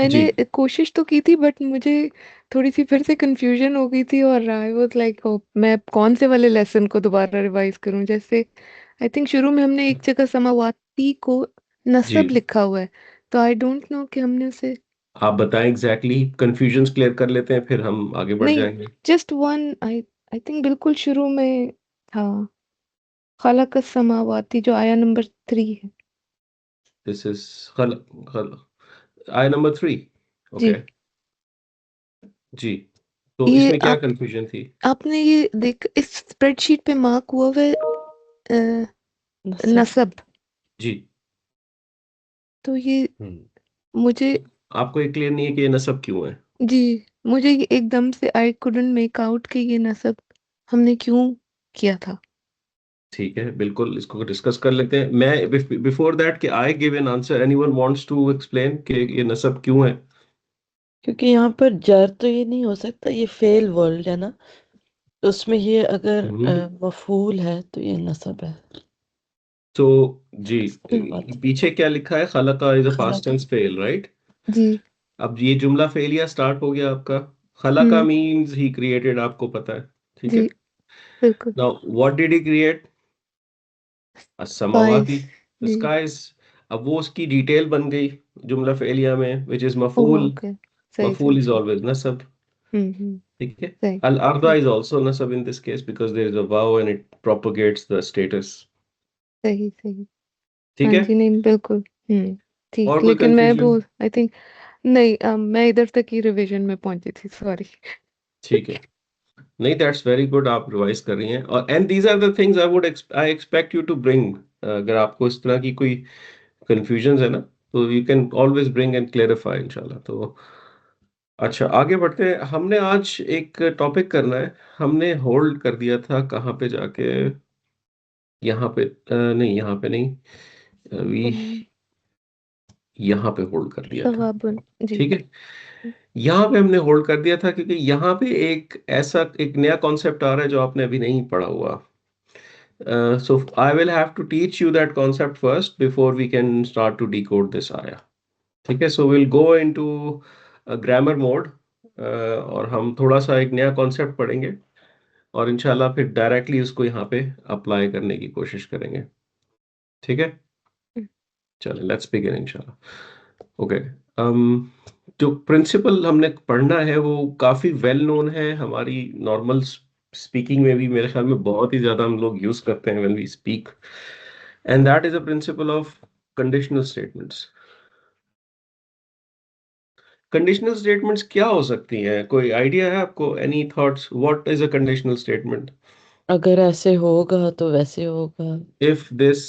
मैंने जी कोशिश तो की थी बट मुझे थोड़ी सी फिर से कंफ्यूजन हो गई थी और आई वाज लाइक मैं कौन से वाले लेसन को दोबारा रिवाइज करूं। जैसे आई थिंक शुरू में हमने एक जगह समावाती को जी नसब लिखा हुआ है, तो आई डोंट नो कि हमने उसे आप बताएं एग्जैक्टली कंफ्यूजन्स क्लियर कर लेते हैं, फिर हम आगे बढ़ नहीं, जाएंगे। Just one I I think बिल्कुल शुरू में था खलक समावाती जो आया नंबर 3 है। दिस इज खल खल आई नंबर 3। जी, ओके। जी, तो ये इसमें क्या कंफ्यूजन थी? आपने ये देख इस स्प्रेडशीट पे मार्क हुआ हुआ है नसब। नसब। जी। तो ये हम्म। मुझे आपको ये क्लियर नहीं है कि ये नसब क्यों है? जी मुझे ये एकदम से आई कुडंट मेक आउट कि ये नसब हमने क्यों किया था। ठीक है, बिल्कुल इसको डिस्कस कर लेते हैं। मैं बिफोर दैट कि I give an answer, anyone wants to explain कि ये नसब क्यों है? क्योंकि यहाँ पर जर तो ये नहीं हो सकता, ये फेल वर्ल्ड है ना, तो उसमें ये अगर हम्म। मफूल है तो ये नसब है। तो जी, बात पीछे क्या लिखा है? खलका इज अ पास्ट खलक। टेंस फेल, राइट? जी। अब ये जुमला फेलिया स्टार्ट हो गया आपका। खलका हम्म। मीन्स ही क्रिएटेड, आपको पता है। ठीक जी है। बिल्कुल। Now what did he create? Guys. असमावाती, द जी। स्काईज। अब वो उसकी डिटेल बन गई जुमला फेलिया में, विच इज ओह मफूल। ओके। सही मफूल सही इज सही। ऑलवेज नसब। हम्म। ठीक है। सही अल अर्दा सही इज ऑल्सो नसब in this case because there is a वाव and it propagates the status. सही सही। ठीक हाँ है। जी, नहीं बिल्कुल। और ठीक, कोई लेकिन मैं कंफ्यूजन? वो आई थिंक नहीं, मैं इधर तक ही रिवीजन में पहुंची थी, सॉरी। ठीक है। नहीं, दैट्स वेरी गुड, आप रिवाइज कर रही हैं। और and these are the things I expect you to bring. अगर आपको इस तरह की कोई कंफ्यूजन है ना, तो you can always bring and clarify इंशाल्लाह। तो अच्छा, आगे बढ़ते हैं। हमने आज एक टॉपिक करना है। हमने होल्ड कर दिया था कहाँ पे जाके? यहाँ पे नहीं, यहाँ पे नहीं। अभी यहाँ पे होल्ड कर दिया था। तवाबुन जी। ठीक है। यहाँ पे हमने होल्ड कर दिया था क्योंकि यहाँ पे एक ऐसा एक नया कॉन्सेप्ट आ रहा है जो आपने अभी नहीं पढ़ा हुआ। So I will have to teach you that concept first before we can start to decode this आया। ठीक है। So we'll go into grammar mode, और हम थोड़ा सा एक नया कॉन्सेप्ट पढ़ेंगे और इंशाल्लाह फिर डायरेक्टली उसको यहाँ पे अप्लाई करने की कोशिश करेंगे। ठीक है। चलो लेट्स बिगिन इंशाल्लाह। ओके। जो प्रिंसिपल हमने पढ़ना है वो काफी वेल नोन है हमारी नॉर्मल स्पीकिंग में भी, मेरे ख्याल में बहुत ही ज्यादा हम लोग यूज करते हैं when we speak, and that is a principle of conditional statements. Conditional statements क्या हो सकती हैं? कोई आइडिया है आपको? Any thoughts? What is a conditional statement? अगर ऐसे होगा तो वैसे होगा, इफ दिस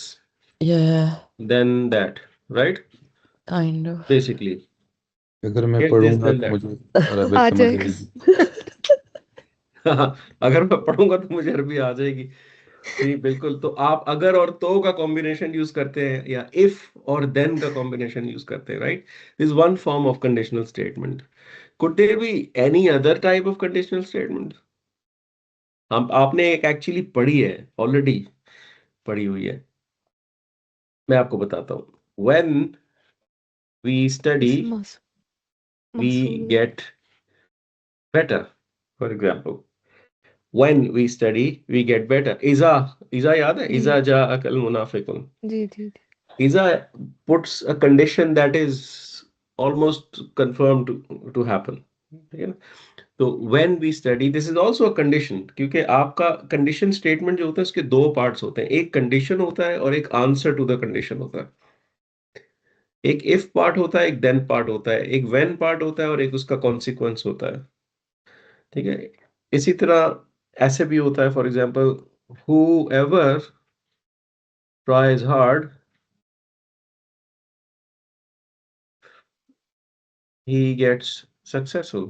या then that, right? Kind of. Basically अगर मैं इफ दिस पढ़ूंगा देन तो दैट। मुझे अरबिक आ समझ जाएगा। आएगी। अगर मैं पढ़ूंगा तो मुझे अरबी आ जाएगी। जी बिल्कुल। तो आप अगर और तो का कॉम्बिनेशन यूज करते हैं या इफ और देन का कॉम्बिनेशन यूज करते हैं, right? Is one form of conditional statement. Could there be any other type of conditional statement? हम आपने एक एक्चुअली पढ़ी है ऑलरेडी, पढ़ी हुई है। मैं आपको बताता हूँ। व्हेन वी स्टडी इस वी मसूल। Get better. For example, when we study we get better. इजा, इजा याद है? जी इजा जा अकल मुनाफिकुन। जी जी। Isa puts a condition that is almost confirmed to happen. ठीक है ना? तो when we study, this is also a condition, क्योंकि आपका कंडीशन स्टेटमेंट जो होता है उसके दो पार्ट्स होते हैं। एक कंडीशन होता है और एक आंसर टू द कंडीशन होता है। एक इफ पार्ट होता है, एक देन पार्ट होता है, एक व्हेन पार्ट होता है और एक उसका कॉन्सिक्वेंस होता है। ठीक है। इसी तरह ऐसे भी होता है, for example, whoever tries hard he gets successful।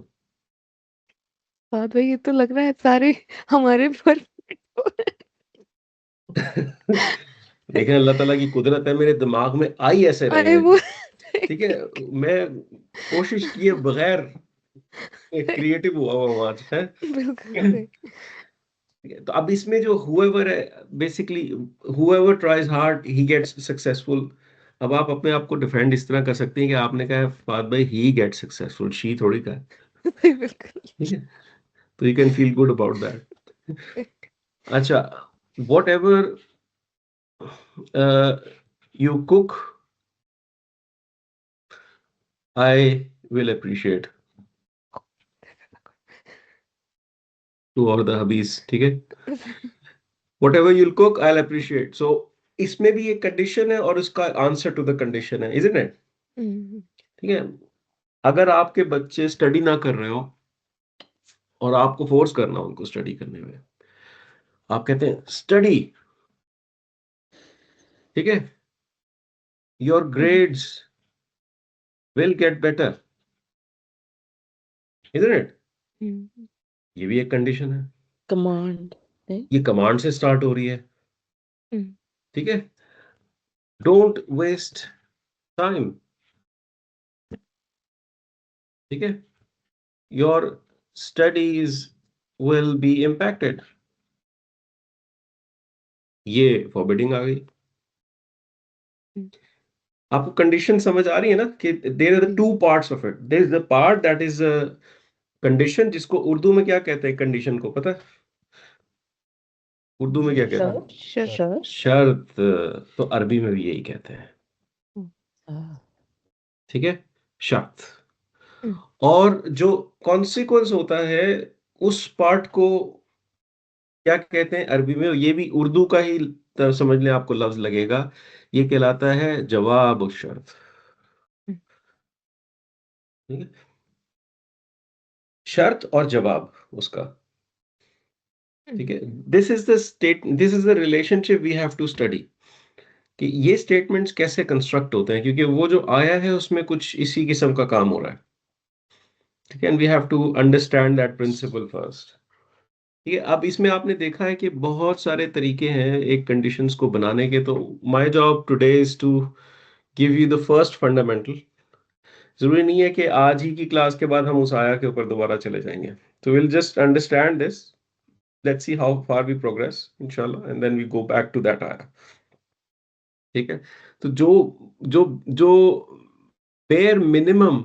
बात भाई, ये तो लग रहा है सारे हमारे पर लेकिन अल्लाह ताला की कुदरत है, मेरे दिमाग में आई ऐसे रहे अरे हैं। वो ठीक है। मैं कोशिश किए बगैर क्रिएटिव हुआ हूँ आज है। बिल्कुल सही। तो अब इसमें जो whoever है, basically whoever tries hard he gets successful, अब आप अपने आप को डिफेंड इस तरह कर सकती हैं कि आपने कहा है फाद भाई ही गेट सक्सेसफुल, शी थोड़ी कहा। बिल्कुल। ठीक है, तो you can feel good about that. अच्छा, whatever you cook I will appreciate, to all the hubbies, ठीक है, whatever you'll cook I appreciate. So इसमें भी एक कंडीशन है और उसका आंसर टू द कंडीशन है, इजंट इट? हम्म, ठीक है, अगर आपके बच्चे स्टडी ना कर रहे हो और आपको फोर्स करना उनको स्टडी करने में, आप कहते हैं स्टडी, ठीक है, your grades will get better, isn't it? Hmm, ये भी एक कंडीशन है, कमांड नहीं। ये कमांड से स्टार्ट हो रही है, हम्म, ठीक है। डोंट वेस्ट टाइम, ठीक है, your studies will be impacted, ये फॉरबिडिंग आ गई। हम्म, आपको कंडीशन समझ आ रही है ना कि देयर आर द जी। Two parts of it, there is the part that is condition, जिसको उर्दू में क्या कहते हैं कंडीशन को, पता है उर्दू में क्या कहते हैं? शर्त। शर शर्त। शर्त। तो अरबी में भी यही कहते हैं, हम्म, हाँ, ठीक है, शर्त। हम्म, और जो कॉन्सिक्वेंस होता है उस पार्ट को क्या कहते हैं अरबी में, ये भी उर्दू का ही समझ लें, आपको लफ्ज लगेगा, ये कहलाता है जवाब शर्त, हम्म, ठीक है, शर्त और जवाब उसका, ठीक है। This is the state, this is the relationship we have to study, कि ये स्टेटमेंट्स कैसे कंस्ट्रक्ट होते हैं, क्योंकि वो जो आया है उसमें कुछ इसी किस्म का काम हो रहा है, ठीक है, and we have to understand that principle first. ठीक है, अब इसमें आपने देखा है कि बहुत सारे तरीके हैं एक कंडीशंस को बनाने के, तो my job today is to give you the first fundamental. जरूरी नहीं है कि आज ही की क्लास के बाद हम उस आया के ऊपर दोबारा चले जाएंगे, तो will just understand this, let's see how far we progress इंशाल्लाह, and then we go back to that आया, ठीक है। तो जो जो जो बेयर मिनिमम,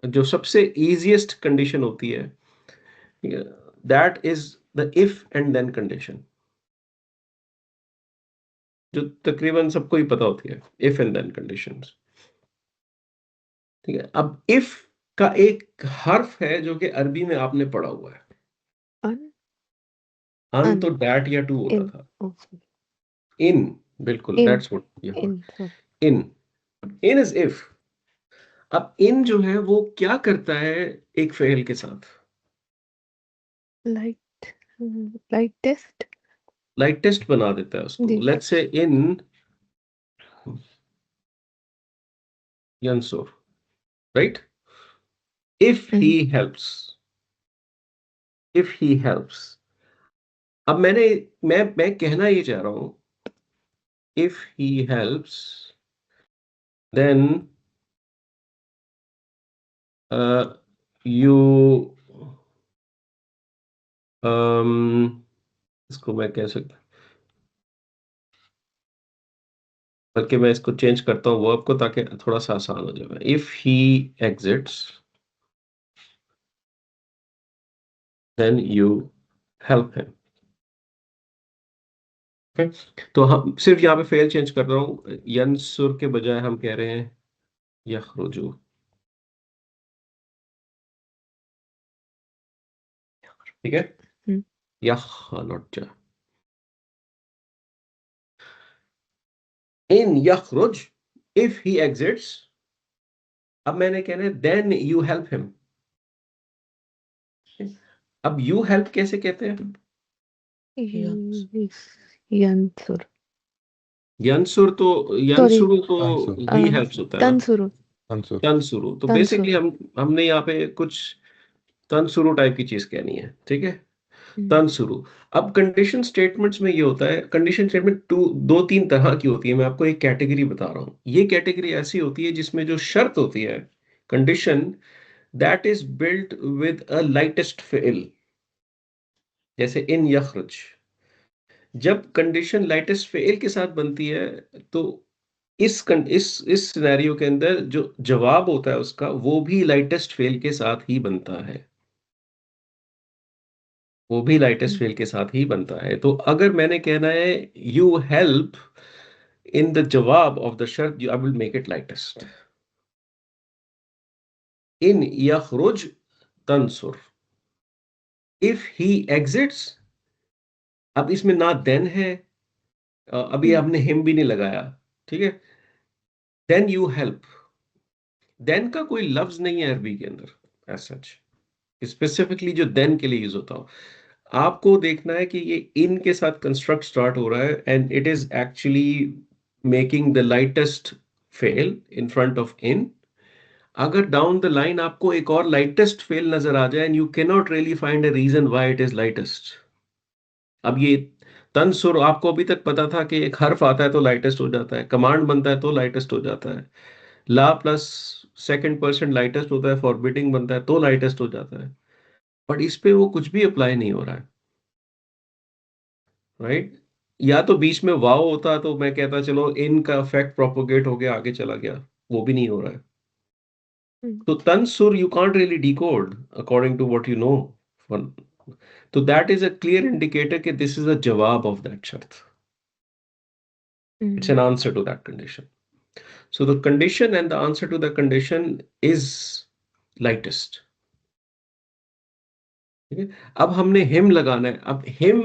जो सबसे इजीएस्ट कंडीशन होती है, that is the if and then condition, जो तकरीबन सबको ही पता होती है, इफ एंड देन कंडीशंस, ठीक है। अब इफ का एक हर्फ है जो कि अरबी में आपने पढ़ा हुआ है, अन अन अन तो डैट या टू होता इन था, ओके इन, बिल्कुल, इन दैट्स व्हाट ये इन सॉरी इन, इन इज इफ। अब इन जो है वो क्या करता है एक फेल के साथ, light lightest like test बना देता है उसको, जी लेट्स से इन यंसुर, right, if he hmm, helps, if he helps. अब मैं कहना ये चाह रहा हूं, if he helps then you, इसको मैं कह सकता, बल्कि मैं इसको चेंज करता हूँ वर्ब को ताकि थोड़ा सा आसान हो जाए, if he exits then you help him, तो हम सिर्फ यहाँ पे फेल चेंज कर रहा हूँ, यंसुर के बजाय हम कह रहे हैं यखरुजु, ठीक है, हम्म, यह नॉट जा, इन यखरुज, इफ ही एग्जिट्स, अब मैंने कहना है देन यू हेल्प हिम। अब यू हेल्प कैसे कहते हैं? यंस। यंसुर यंसुर तो, सॉरी यंसुरु तो आंसर ही हेल्प्स होता है ना, तंसुरु आंसर तंसुरु तो बेसिकली तंसुर हमने यहाँ पे कुछ तंसुरु टाइप की चीज कहनी है, ठीक है, तंसुरु। अब कंडीशन स्टेटमेंट्स में ये होता है, कंडीशन स्टेटमेंट टू दो तीन तरह की होती है, मैं आपको एक कैटेगरी बता रहा हूँ, ये कैटेगरी ऐसी होती है जिसमें जो शर्त होती है, condition, that is built with a lightest fail, जैसे इन यखरज, जब कंडीशन लाइटेस्ट फेल के साथ बनती है तो इस सिनेरियो के अंदर जो जवाब होता है उसका, वो भी लाइटेस्ट फेल के साथ ही बनता है। वो भी लाइटेस्ट फेल के साथ ही बनता है। तो अगर मैंने कहना है यू हेल्प इन द जवाब ऑफ द शर्त, I will make it lightest. इन यखरुज तंसुर, इफ ही एग्जिट्स। अब इसमें ना देन है, अभी हमने हिम भी नहीं लगाया, ठीक है। देन यू हेल्प, देन का कोई लफ्ज नहीं है अरबी के अंदर एज सच, स्पेसिफिकली जो देन के लिए यूज होता हो। आपको देखना है कि ये इन के साथ कंस्ट्रक्ट स्टार्ट हो रहा है, and it is actually making the lightest फेल इन फ्रंट ऑफ इन। अगर डाउन द लाइन आपको एक और लाइटेस्ट फेल नजर आ जाए, and you can not really find a reason why it is lightest. अब ये तंसुर आपको अभी तक पता था कि एक हर्फ आता है तो लाइटेस्ट हो जाता है, कमांड बनता है तो लाइटेस्ट हो जाता है, ला प्लस सेकंड पर्सन लाइटेस्ट होता है, फॉरबिडिंग बनता है तो लाइटेस्ट हो जाता है। बट इस पे वो कुछ भी अप्लाई नहीं हो रहा है, राइट। या तो बीच में वाव होता तो मैं कहता चलो इन का इफेक्ट प्रोपोगेट हो गया, आगे चला गया, वो भी नहीं हो रहा है। तो तंसुर you can't really decode according to what you know. तो that is a clear indicator कि दिस इज अ जवाब ऑफ दैट शर्त। It's an answer to that condition. So the condition and the answer to the condition is lightest. ठीक है। अब हमने him लगाना है। अब हिम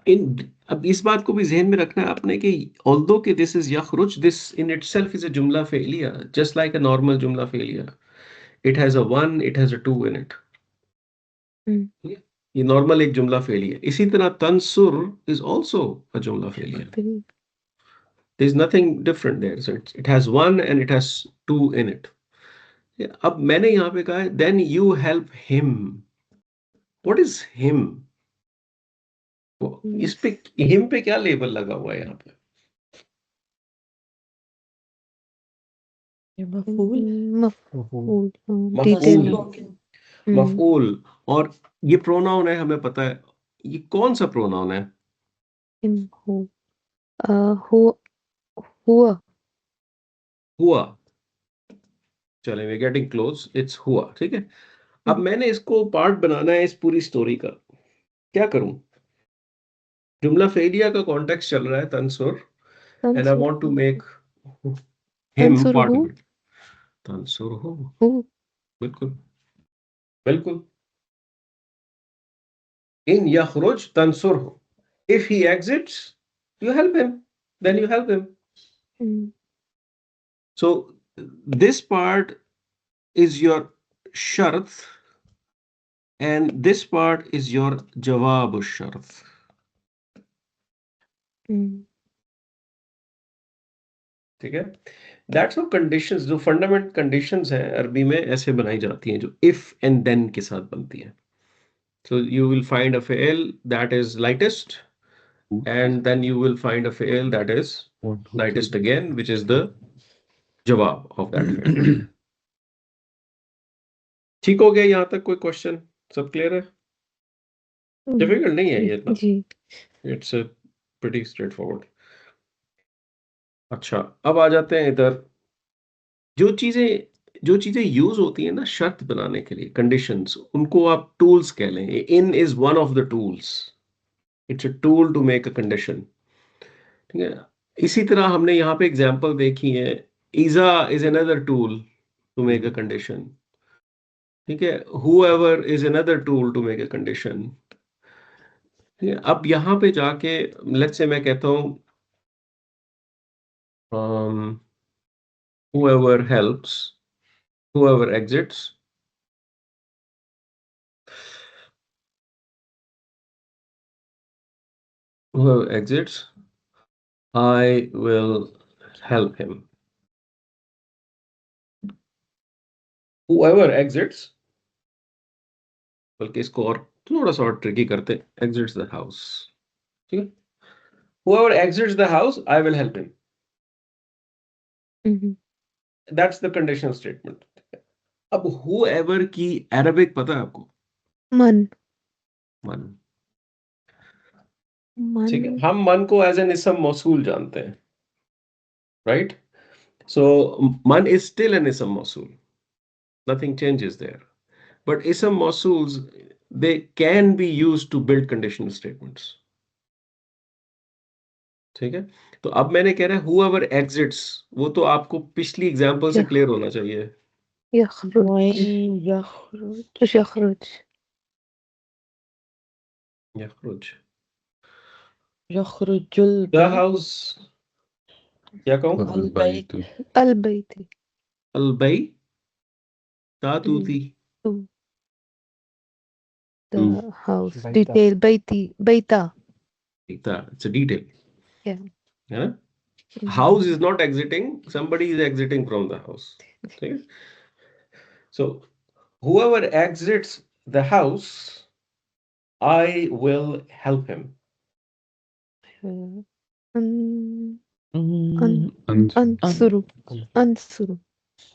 इन, अब इस बात को भी जहन में रखना है आपने कि although कि this is यखरुज, this in itself is a जुमला फेलिया, just like a normal जुमला फेलिया. It has a one, it has a two in it. ठीक है? ये नॉर्मल एक जुमला फेलिया। इसी तरह तंसुर is also a जुमला फेलिया। There's nothing different there. So it has one and it has two in it. अब मैंने यहां पे कहा है then you help him. What is him? इस पे हिम पे क्या लेबल लगा हुआ है यहाँ पे? ये मफूल मफूल, मफऊल। डिटेल। मफऊल। और ये प्रोनाउन है, हमें पता है ये कौन सा प्रोनाउन है। हुआ। हुआ। चले वे गेटिंग क्लोज, इट्स हुआ, ठीक है। अब मैंने इसको पार्ट बनाना है इस पूरी स्टोरी का। क्या करूं? जुमला फेलिया का कॉन्टेक्स्ट चल रहा है तंसुर, and I want to make him तंसुर पार्ट हु ऑफ इट। तंसुर हो, हु बिल्कुल बिल्कुल। In yakhruj tansurhu. If he exits, you help him. Then you help him. So this part is your shart, and this part is your jawab shart. ठीक है। That's how conditions, जो fundamental conditions हैं अरबी में ऐसे बनाई जाती हैं, जो if and then के साथ बनती हैं। So you will find a fi'l that is lightest, and then you will find a fi'l that is lightest again, which is the जवाब of that fi'l. ठीक हो गया यहाँ तक? कोई क्वेश्चन? सब क्लियर है? डिफिकल्ट नहीं है ये इतना। जी। It's pretty straightforward. अच्छा, अब आ जाते हैं इधर। जो चीजें यूज होती हैं ना शर्त बनाने के लिए, कंडीशंस, उनको आप टूल्स कह लें। इन is one of the tools. It's a tool to make a condition. ठीक है। इसी तरह हमने यहाँ पे एग्जांपल देखी है। इजा is another tool to make a condition. ठीक है। whoever is another tool to make a condition. अब यहाँ पे जाके लेट्स से मैं कहता हूँ whoever helps, whoever exits, whoever exits, I will help him. Whoever exits, बल्कि इसको और थोड़ा सा और ट्रिकी करते हैं, exits the house। ठीक है। whoever exits the house, I will help him. That's the conditional statement। अब whoever की अरबिक पता है आपको? मन। मन। मन। ठीक है। हम मन को एज एन इसम मौसूल जानते हैं। right? So man is still an ism mausul. Nothing changes there. But ism mausuls, they can be used to build conditional statements. ठीक है? तो अब मैंने कह रहा है whoever exits, वो तो आपको पिछली एग्जांपल से यख क्लियर होना चाहिए. यखरुज वहीं यखरुज यखरुज यखरुज. यखरुजुल The बैत house, क्या कहूँ? अल बैत अलबैती अलबई तातूती. to the house detail baita It's a detail. yeah है ना? House is not exiting, somebody is exiting from the house. Okay? So whoever exits the house, I will help him. an Mm, ansuru ansuru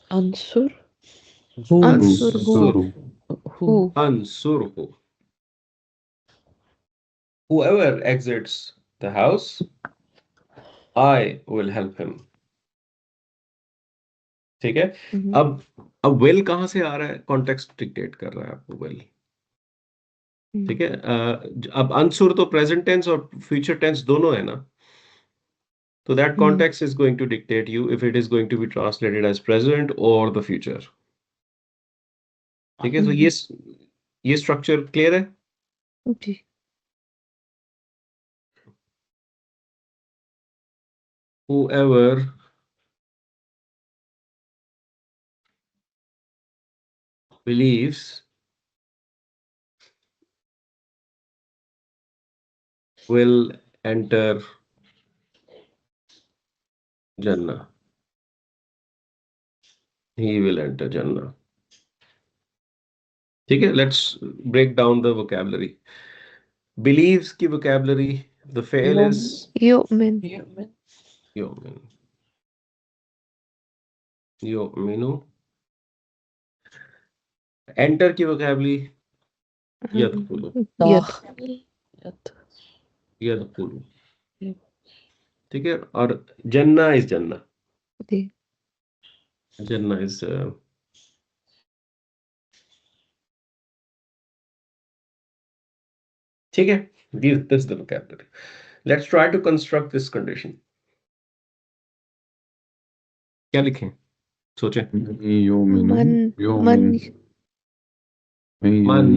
Ansur who ansurhu who Ansurhu. Whoever exits the house, I will help him. ठीक है? अब will कहाँ से आ रहा है? Context dictate कर रहा है आपको will. ठीक है? अब अंसुर तो प्रेजेंट टेंस और फ्यूचर टेंस दोनों है ना? So that context is going to dictate you if it is going to be translated as present or the future. ठीक है? तो ये स्ट्रक्चर क्लियर है? जी Whoever believes will enter Jannah. He will enter Jannah. ठीक है? Let's break down the vocabulary. Believes की vocabulary, the fail is yu'min yu'min. Yu'minu. Enter की vocabulary yadkhulu. दाखिल Yadkhulu. ठीक है? और जन्ना इज जन्ना. जी जन्ना इज ठीक है? This is the vocabulary. Let's try to construct this condition. क्या लिखें? सोचें. man man Man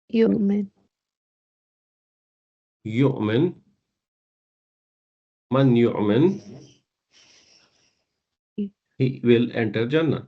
yu'min yu'min. Man yu'min. He will enter Jannah.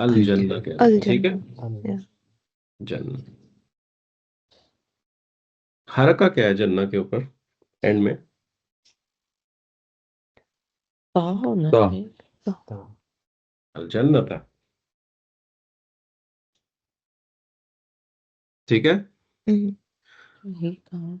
al Jannah. ठीक है? yeah जन्नत. हरका क्या है जन्ना के ऊपर एंड में? ता होना ता चाहिए अल जन्नत है. ठीक है? ये कहाँ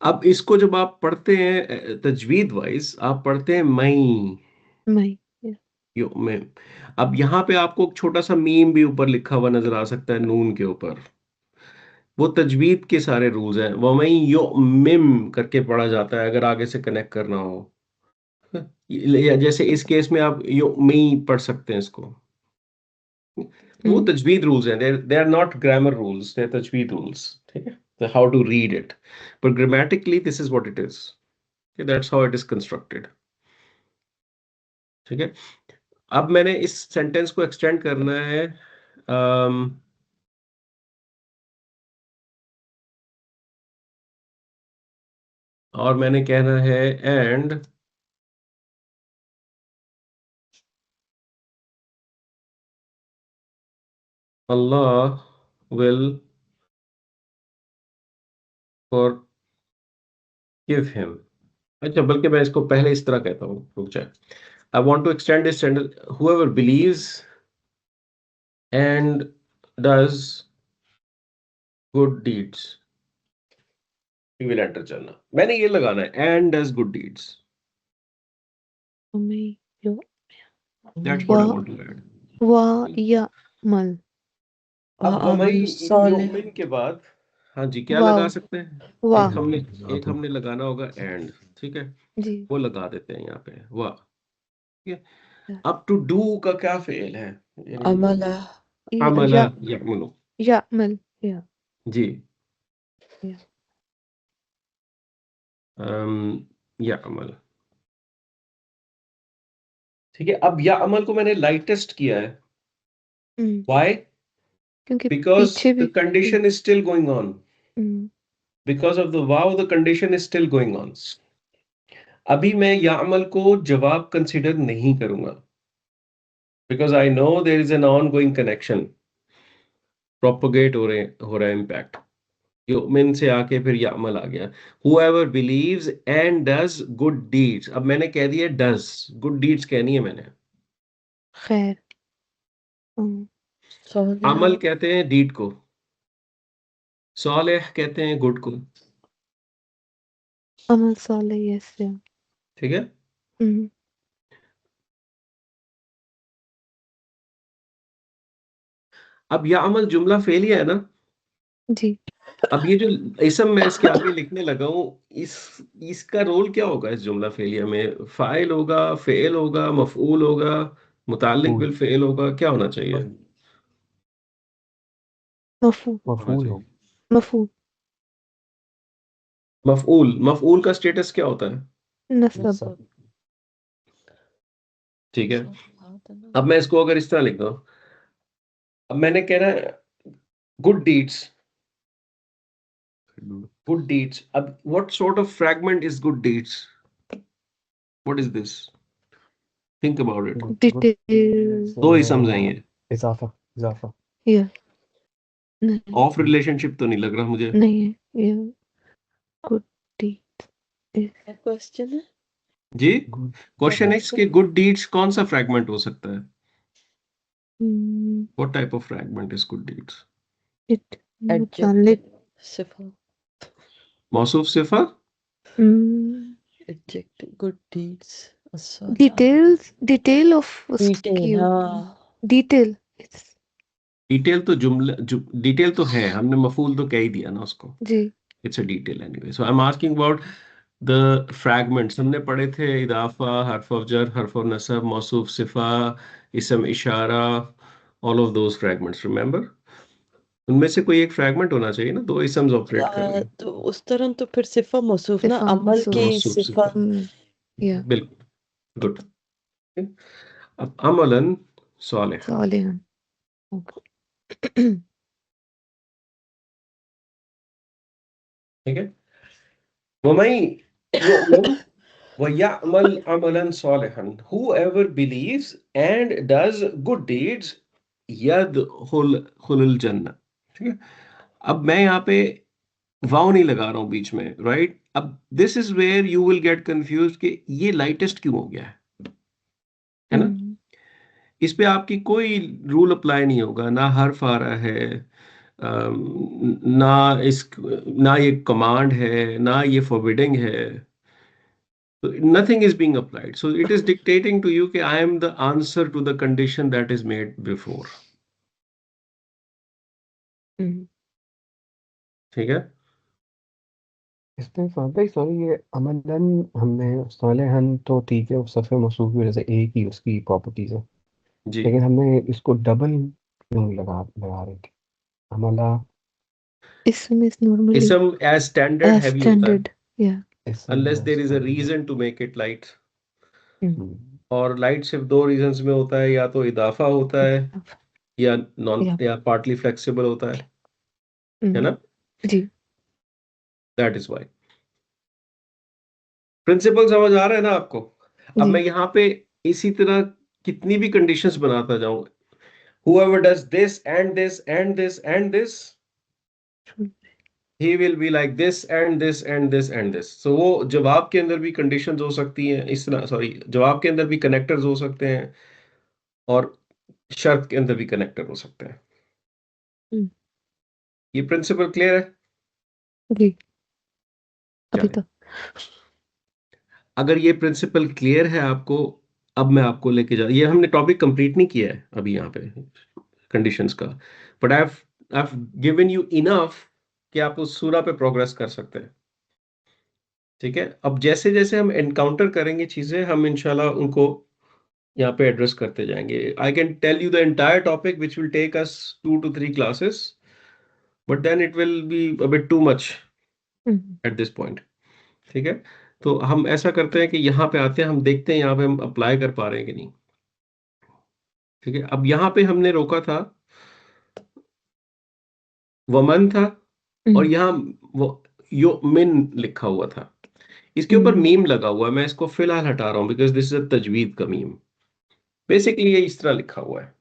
अब इसको जब आप पढ़ते हैं तजवीद वाइज, आप पढ़ते हैं मई my yeah यो में. अब यहाँ पे आपको एक छोटा सा मीम भी ऊपर लिखा हुआ नजर आ सकता है नून के ऊपर. वो तजवीद के सारे रूल्स हैं. वो मई यो मिम करके पढ़ा जाता है अगर आगे से कनेक्ट करना हो. या जैसे इस केस में आप यो मई पढ़ सकते हैं इसको. वो तजवीद रूल्स हैं. They are not grammar rules, they are तजवीद रूल्स. ठीक है? So how to read it, but grammatically this is what it is. Okay, that's how it is constructed. ठीक है? अब मैंने इस सेंटेंस को एक्सटेंड करना है. और मैंने कहना है and Allah will forgive him. अच्छा, बल्कि मैं इसको पहले इस तरह कहता हूँ. रुक जाए. I want to extend this sentence. Whoever believes and does good deeds, he will enter Jannah. मैंने ये लगाना है and does good deeds. मैं यो That's what I वा want to add. वा या मल अब वमई अमल इन साले योमिन के बाद हाँ जी क्या वाव लगा सकते हैं? वाह एक हमने लगाना होगा एंड, ठीक है, जी वो लगा देते हैं यहाँ पे वाह, ठीक है। अब टू डू का क्या फेल है? यानी अमला अमला या यअमलु, या मल या जी, या यअमल, ठीक है। अब यअमल को मैंने लाइटेस्ट किया है, व्हाई? क्योंकि Because पीछे the भी condition is still going on. Hmm, Because of the wow, the condition is still going on. अभी मैं यामल को जवाब कंसिडर नहीं करूंगा, because I know there is an ongoing connection, propagate हो रहा है impact. युमिन से आके फिर यामल आ गया। Whoever believes and does good deeds. अब मैंने कह दिया does, good deeds कहनी है मैंने। खैर साले अमल कहते हैं डीड को, सालेह कहते हैं गुड को, अमल साले यस या ठीक है। हम्म, अब यामल जुमला फेलिया है ना। जी अब ये जो इसम मैं इसके आगे लिखने लगा हूँ, इसका रोल क्या होगा इस जुमला फेलिया में? फाइल होगा, फेल होगा, मफऊल होगा, मुताल्लिक बिल फेल होगा, क्या होना चाहिए? मफू मफूल हो मफू मफऊल, मफऊल का स्टेटस क्या होता है? नसब ठीक है। अब मैं इसको अगर इस तरह लिख दूं, अब मैंने कहना है गुड डीड्स, गुड डीड्स। अब what sort of fragment is good deeds? What is this? Think about it. Detail दो इसम्स हैं ये, इजाफा इजाफा या नहीं ऑफ रिलेशनशिप तो नहीं लग रहा मुझे। नहीं है या गुड डीड क्वेश्चन है जी, क्वेश्चन है इसके गुड डीड्स कौन सा फ्रैगमेंट हो सकता है? What type of fragment is good deeds? It मुतालिक सिफा मौसूफ सिफा, adjective good deeds detail of उसकी डिटेल हाँ डिटेल डिटेल तो डिटेल तो है, हमने मफूल तो कह ही दिया ना उसको, जी it's a detail anyway. So I am asking about the fragments. हमने पढ़े थे इदाफा, हर्फ ऑफ जर, हर्फ ऑफ नसब, मौसूफ सिफा, इसम इशारा, all of those fragments, remember? उनमें से कोई एक फ्रैगमेंट होना चाहिए ना, दो इसम्स ऑपरेट कर रहे हैं। तो उस तरह तो फिर सिफा मौसूफ ना सिफा अमल मौसूफ। की मौसूफ सिफा या बिल्कुल, गुड। अब अमलन सालिह, सालिहन ठीक है। वमई युमिन वयअमल Amlan सालिहन, whoever believes and does good deeds यदखुल जन्नह, ठीक है। अब मैं यहाँ पे वाव नहीं लगा रहा हूँ बीच में, राइट? अब this is where you will get confuse कि ये लाइटेस्ट क्यों हो गया है ना? इस पे आपकी कोई रूल अप्लाई नहीं होगा, ना हर्फ आ रहा है, ना ये कमांड है, ना ये फॉरबिडिंग है, so nothing is being applied, so it is dictating to you कि I am the answer to the condition that is made before, ठीक है। इसमें भाई सॉरी ये अमलन हमने सालेहन तो ठीक है, सफ़े मौसूफ की वजह से एक ही उसकी प्रॉपर्टीज है, जी, लेकिन हमने इसको डबल क्यों लगा रहे थे? अमला इसमें नॉर्मली इसम as standard heavy होता है स्टैंडर्ड या unless there is a reason to make it light, हम्म, और लाइट सिर्फ दो रीजंस में होता है, या तो इदाफा होता है या नॉन या या पार्टली फ्लेक्सिबल होता है ना? जी दैट इज व्हाई। प्रिंसिपल समझ आ रहा है ना आपको? अब जी मैं यहाँ पे इसी तरह कितनी भी कंडीशंस बनाता जाऊं, whoever does this and this and this and this, he will be like this and this and this and this. So वो जवाब के अंदर भी कंडीशंस हो सकती हैं इस तरह, सॉरी, जवाब के अंदर भी कनेक्टर्स हो सकते हैं और शर्त के अंदर भी कनेक्टर हो सकते हैं। हम्म। ये प्रिंसिपल क्लियर है? जी अभी चलिए, तो अगर ये प्रिंसिपल क्लियर है आपको, अब मैं आपको लेके जा, ये हमने टॉपिक कंप्लीट नहीं किया है अभी यहाँ पे कंडीशंस का, but I have given you enough कि आप उस सूरा पे प्रोग्रेस कर सकते हैं। ठीक है, अब जैसे जैसे हम एनकाउंटर करेंगे चीजें, हम इंशाल्लाह उनको यहाँ पे एड्रेस करते जाएंगे। I can tell you the entire topic which will take us 2 to 3 classes, but then it will be a bit too much hmm, at this point. ठीक है, तो हम ऐसा करते हैं कि यहाँ पे आते हैं, हम देखते हैं यहाँ पे हम अप्लाई कर पा रहे हैं कि नहीं। ठीक है, अब यहाँ पे हमने रोका था, वमन था, और हम्म, यहाँ वो यो मिन लिखा हुआ था, इसके ऊपर हम्म, मीम लगा हुआ है। मैं इसको फिलहाल हटा रहा हूँ बिकॉज दिस इज अ तजवीद का मीम। बेसिकली ये इस तरह लिखा हुआ है।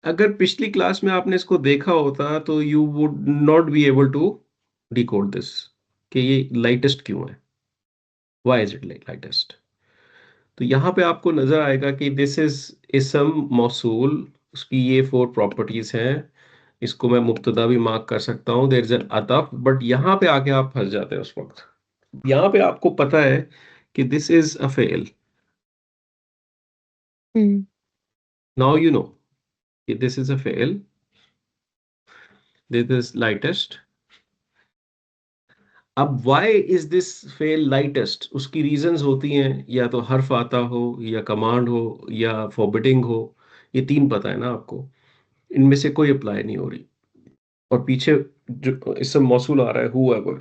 अगर पिछली क्लास में आपने इसको देखा होता तो you would not be able to decode this, कि ये लाइटेस्ट क्यों है, व्हाई इज इट लाइटेस्ट। तो यहाँ पे आपको नजर आएगा कि दिस इज इसम मौसूल, उसकी ये 4 प्रॉपर्टीज हैं। इसको मैं मुब्तदा भी मार्क कर सकता हूँ, देयर इज एन अतफ, बट यहाँ पे आके आप फंस जाते हैं उस वक्त। यहाँ पे आपको पता है कि दिस इज अ फेल, हम्म, नाउ यू नो कि दिस इज अ फेल, दिस इज लाइटेस्ट। अब why इज दिस फेल लाइटेस्ट, उसकी रीजंस होती हैं, या तो हर्फ आता हो, या कमांड हो, या फॉरबिडिंग हो। ये 3 पता है ना आपको, इनमें से कोई अप्लाई नहीं हो रही। और पीछे जो इससे मौसूल आ रहा है whoever,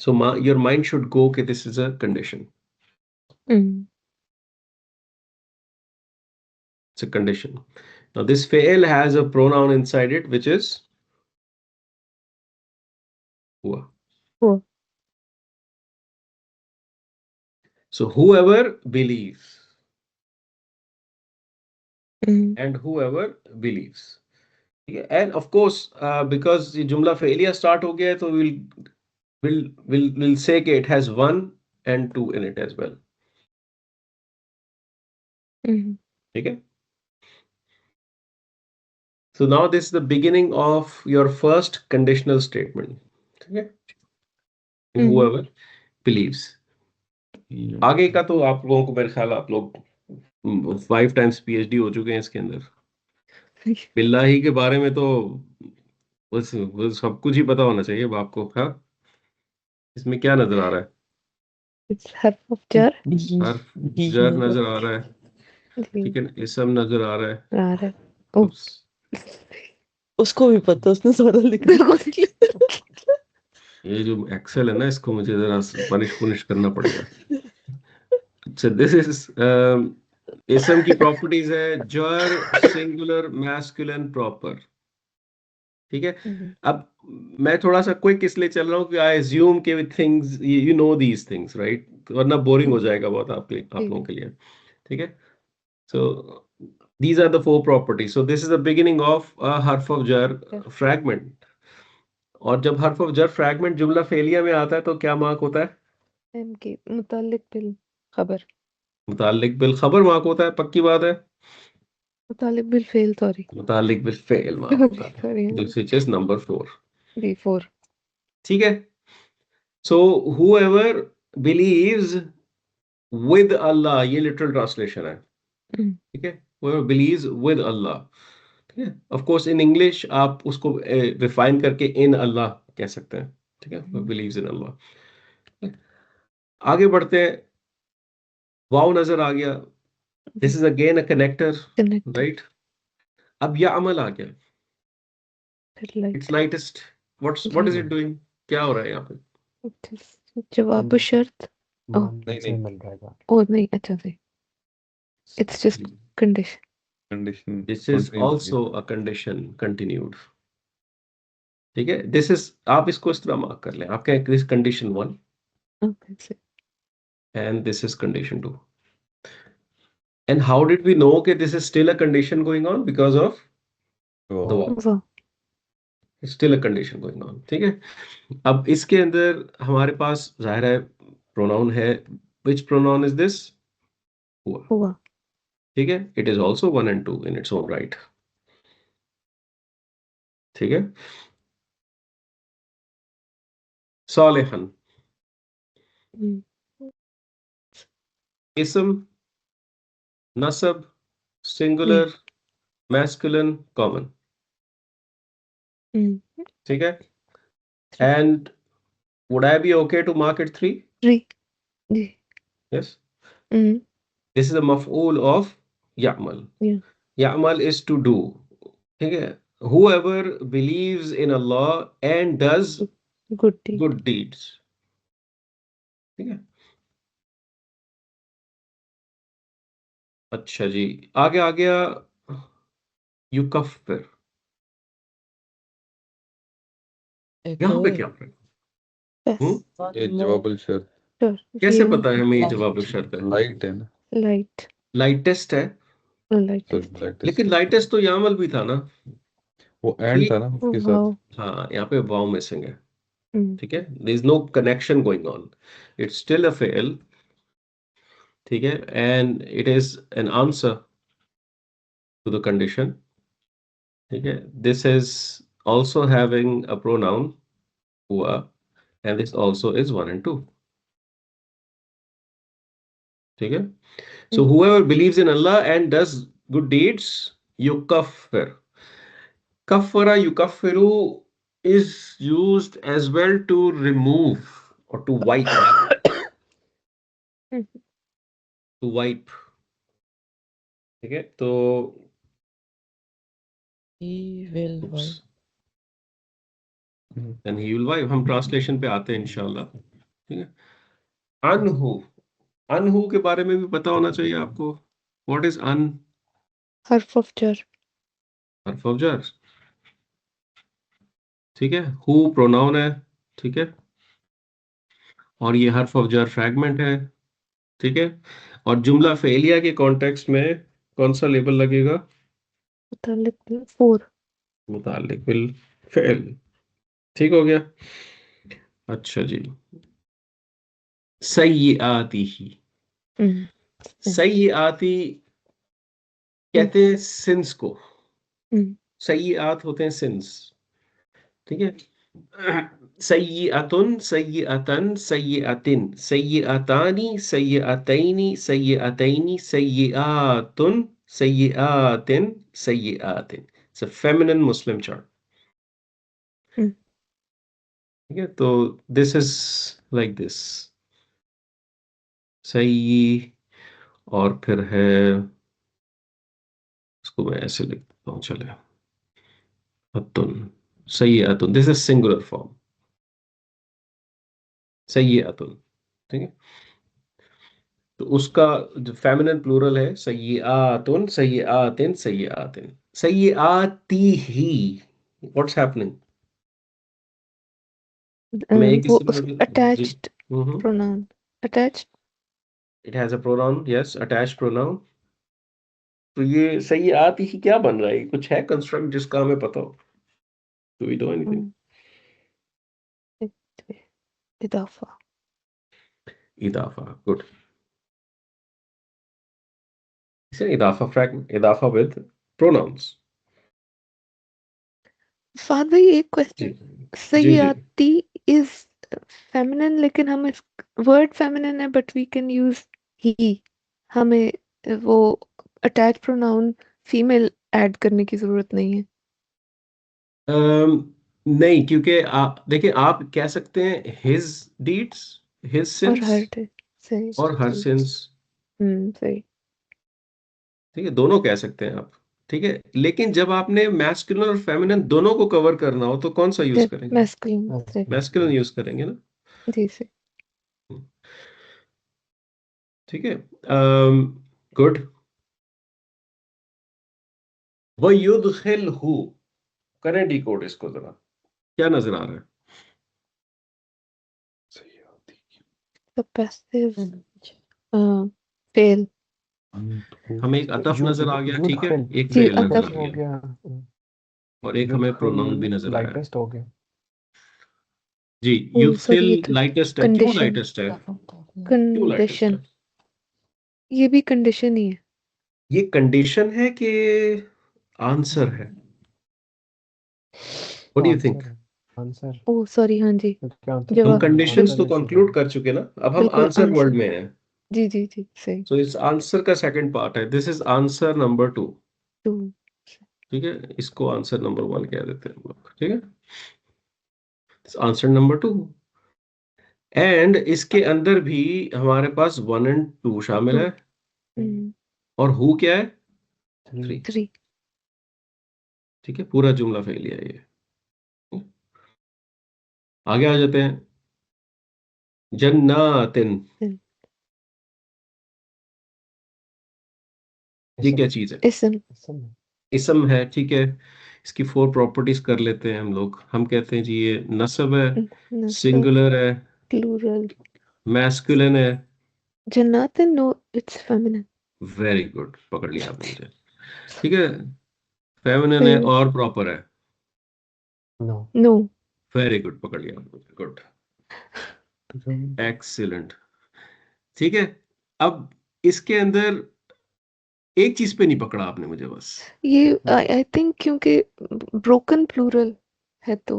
so your mind should go कि this is a condition, hmm, it's a condition. Now this fail has a pronoun inside it which is हुआ। वो, So whoever believes hmm, and whoever believes, ठीक है। End of course because ये जुमला failure start हो गया है, तो विल से कि it has 1 and 2 in it as well। हम्म, ठीक है, so now this is the beginning of your first conditional statement। ठीक है, हम्म, whoever believes। आगे का तो आप लोगों को मेरे ख्याल आप लोग 5 times PhD हो चुके हैं इसके अंदर। बिल्लाही के बारे में तो बस सब कुछ ही पता होना चाहिए अब आपको। हाँ, इसमें क्या नजर आ रहा है? it's half of jar। हर्फ जर नजर आ रहा है, जी, ठीक है ना, इसम नजर आ रहा है। आ रहा है। ओ, उस उसको भी पता, उसने सारा लिख मेरे को दिया। ये जो एक्सेल है ना, इसको मुझे जरा पुनिश करना पड़ेगा। अच्छा, दिस इज इसम की प्रॉपर्टीज है जर, सिंगुलर, मैस्कुलिन, प्रॉपर। ठीक है, हम्म, अब मैं थोड़ा सा क्विक इसलिए चल रहा हूँ कि आई एज्यूम के with things you know these things right, वरना बोरिंग हो जाएगा बहुत आप लोगों जी, के लिए। ठीक है, सो these are the 4 properties, so this is the beginning of a harf of jar fragment। और जब हर्फ ऑफ जर फ्रैगमेंट जुमला फेलिया में आता है तो क्या मार्क होता है? एम के मुतालिक बिल खबर, मुतालिक बिल खबर मार्क होता है, पक्की बात है। मुतालिक बिल फेल, सॉरी मुतालिक बिल फेल मार्क होता है, sorry, this which is number 4। B 4। ठीक है, सो whoever believes with अल्लाह, ये लिटरल ट्रांसलेशन है। ठीक है, whoever believes with अल्लाह। ठीक है, ऑफ कोर्स इन इंग्लिश आप उसको रिफाइन करके इन अल्लाह कह सकते हैं। ठीक है, whoever believes in अल्लाह। आगे बढ़ते हैं, वाव नजर आ गया, this is again a connector, connector, right. अब या अमल आ गया, फिर इट्स लाइट, लाइटेस्ट, व्हाट जी, इज इट डूइंग, क्या हो रहा है यहाँ पे? जवाब शर्त। ओह, मान नहीं से नहीं, मिल जाएगा। ओ नहीं, अच्छा से it's just condition. Condition this is also a condition continued. ठीक है, दिस इज, आप इसको इस तरह मार्क कर लें, आप कहें दिस कंडीशन 1 ओके से and this is condition 2। And how did we know कि this is still a condition going on? Because of the वाव, वाह, still a condition going on. ठीक है, अब इसके अंदर हमारे पास जाहिर है प्रोनाउन है, विच प्रोनाउन इज दिस? हुआ। हुआ, ठीक है, it is also 1 and 2 in its own right. ठीक है, सालेहन, हम्म, इसम, नसब, जी सिंगुलर, मैस्कुलिन, कॉमन। ठीक है। Three and would I be okay to mark it 3? Three G Yes. Hmm This is a maf'ul of ya'mal. yeah Ya'mal is to do. ठीक है। Whoever believes in Allah and does good deed good deeds. ठीक है। अच्छा जी, आगे आ गया युकफ्फिर। यहाँ पे क्या है? बस ये जवाबुल शर्त श्योर कैसे ये पता है हमें ये जवाब शर्त है? लाइट है ना, लाइट लाइटेस्ट है, लाइट सॉरी लाइट लेकिन लाइटेस्ट तो यामल भी था ना। वो तो एंड ये था ना उसके साथ। वाओ हाँ, यहाँ पे वाव मिसिंग है। ठीक है, there is no connection going on, it's still a फेल। ठीक है, and it is an answer to the condition. ठीक है, this is also having a pronoun हुआ, and this also is 1 and 2। ठीक है, सो whoever believes in Allah and does good deeds, yukaffir. Kaffara yukaffiru is used as well to remove or to wipe. To wipe। ठीक है, तो He will oops, wipe. and he will wipe। हम translation पे आते हैं इंशाल्लाह। ठीक है, अनहु, अनहु के बारे में भी पता होना चाहिए आपको। What is an? हर्फ ऑफ जर हर्फ ऑफ जर। ठीक है, हु प्रोनाउन है। ठीक है, और ये हर्फ ऑफ जर फ्रैगमेंट है। ठीक है, और जुमला फेलिया के कॉन्टेक्स्ट में कौन सा लेबल लगेगा? मुतालिक फोर मुताल्लिक बिल फेल। ठीक हो गया। अच्छा जी, सय्यिआती ही। सय्यिआती कहते हैं सिंस को। सय्यिआत होते हैं सिंस। ठीक है, सय्यिअतुन, सय्यिअतन, सय्यिअतिन, सय्यिअतानी, सय्यिअतैनी, सय्यिअतैनी, सय्यिआतुन, सय्यिआतिन, सय्यिआतिन। It's a feminine Muslim chart. ठीक है, तो दिस इज लाइक दिस, सही। और फिर है, इसको मैं ऐसे लिख देता हूँ, चले, अतुन, सही अतुन, दिस इज सिंगुलर फॉर्म, सही अतुन। ठीक है, तो उसका जो फेमिनिन प्लूरल है सय्यिआतुन, सय्यिआतिन, सय्यिआतिन, सय्यिआती ही। What's happening? मैं एक वो इसमें जी, attached pronoun attached it has a pronoun, yes, attached pronoun. तो ये सय्यिआत ही क्या बन रहा है? कुछ है कंस्ट्रक्ट जिसका हमें पता हो? Do we do anything? इदाफा इदाफा, गुड। इसे इदाफा फ्रैगमेंट, इदाफा विद प्रोनाउंस। फाद भाई एक जी क्वेश्चन जी जी। सय्याती इज फेमिनिन लेकिन हम इस वर्ड फेमिनिन है बट वी कैन यूज ही हमें वो अटैच प्रोनाउन फीमेल ऐड करने की जरूरत नहीं है नहीं, क्योंकि आप देखिए, आप कह सकते हैं हिज डीड्स, हिज और सिंस, हर डे सही और हर सिंस। सही ठीक है, दोनों कह सकते हैं आप। ठीक है, लेकिन जब आपने मैस्कुलिन और फेमिनिन दोनों को कवर करना हो तो कौन सा यूज करेंगे? मैस्कुलिन सही मैस्कुलिन यूज करेंगे ना। जी सही ठीक है, गुड। वयुदखिलहु, करें डिकोड इसको जरा, क्या नजर आ रहा है? सही आती द पैसिव फेल हमें एक अतफ नजर आ गया, ठीक है, युदखिल एक जी फेल नजर अतफ आ हो गया, गया, और एक हमें युदखिल प्रोनाउन भी नजर आया। लाइटेस्ट हो गया। जी, ओ युदखिल सॉरी ये तो लाइटेस्ट है। क्यों कंडीशन लाइटेस्ट है? क्यों लाइटेस्ट कंडीशन है? ये भी कंडीशन ही है ये कंडीशन है कि आंसर है? What do you think? Answer है, आंसर ओ सॉरी हाँ जी क्या आंसर? हम जवाब कंडीशंस आंसर तो इज कंक्लूड कर चुके ना, अब हम बिल्कुल आंसर वर्ड आंसर में हैं। जी, जी, जी, सही। सो इस आंसर का सेकंड पार्ट है, दिस इज आंसर नंबर 2। 2 ठीक है, इसको आंसर नंबर 1 कह देते हैं हम लोग। ठीक है, आंसर नंबर 2। एंड इसके अंदर भी हमारे पास 1 एंड 2 शामिल 2 है, हुँ, और हु क्या है? 3 3। 3 ठीक है, पूरा जुमला फेल है ये। आगे आ जाते हैं। जन्नातिन, हुँ, ये क्या इसम चीज है? इसम इसम है। इसम है, ठीक है। इसकी 4 प्रॉपर्टीज कर लेते हैं हम लोग। हम कहते हैं जी ये नस्ब है, नसब, सिंगुलर है, प्लूरल। मैस्कुलिन है। जन्नातिन, no, it's feminine. Very good, पकड़ लिया आपने मुझे। ठीक है, फेमिनिन है फिर और प्रॉपर है। No no. वेरी गुड, पकड़ लिया आपने मुझे, गुड, रूम एक्सीलेंट। ठीक है, अब इसके अंदर एक चीज पे नहीं पकड़ा आपने मुझे बस। ये आई थिंक क्योंकि ब्रोकन प्लूरल है तो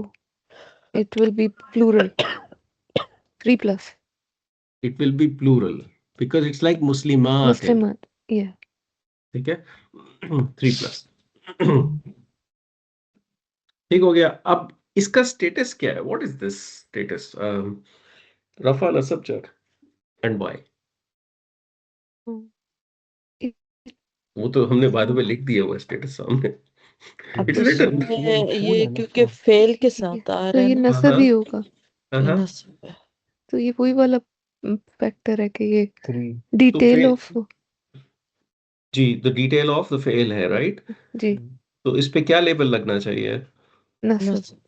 it will be plural 3 plus it will be plural because it's like मुस्लिमात। मुस्लिमात। या ठीक है, 3 प्लस। ठीक हो गया। अब इसका स्टेटस क्या है? What is this status? रफा नसब जर एंड वाई? वो तो हमने बाद में लिख दिया हुआ स्टेटस सामने। अब इट्स रिटन। उसमें ये मफूल ये है ना क्योंकि तो फेल के साथ आ तो रहा है ये ना, नसब ही होगा। ये हाँ, नस्ब है। तो ये वही वाला फैक्टर है कि ये 3 तो डिटेल फेल, ऑफ। जी, द डिटेल ऑफ द फेल है, राइट? जी, तो इस पे क्या लेबल लगना चाहिए? नसब नस्ब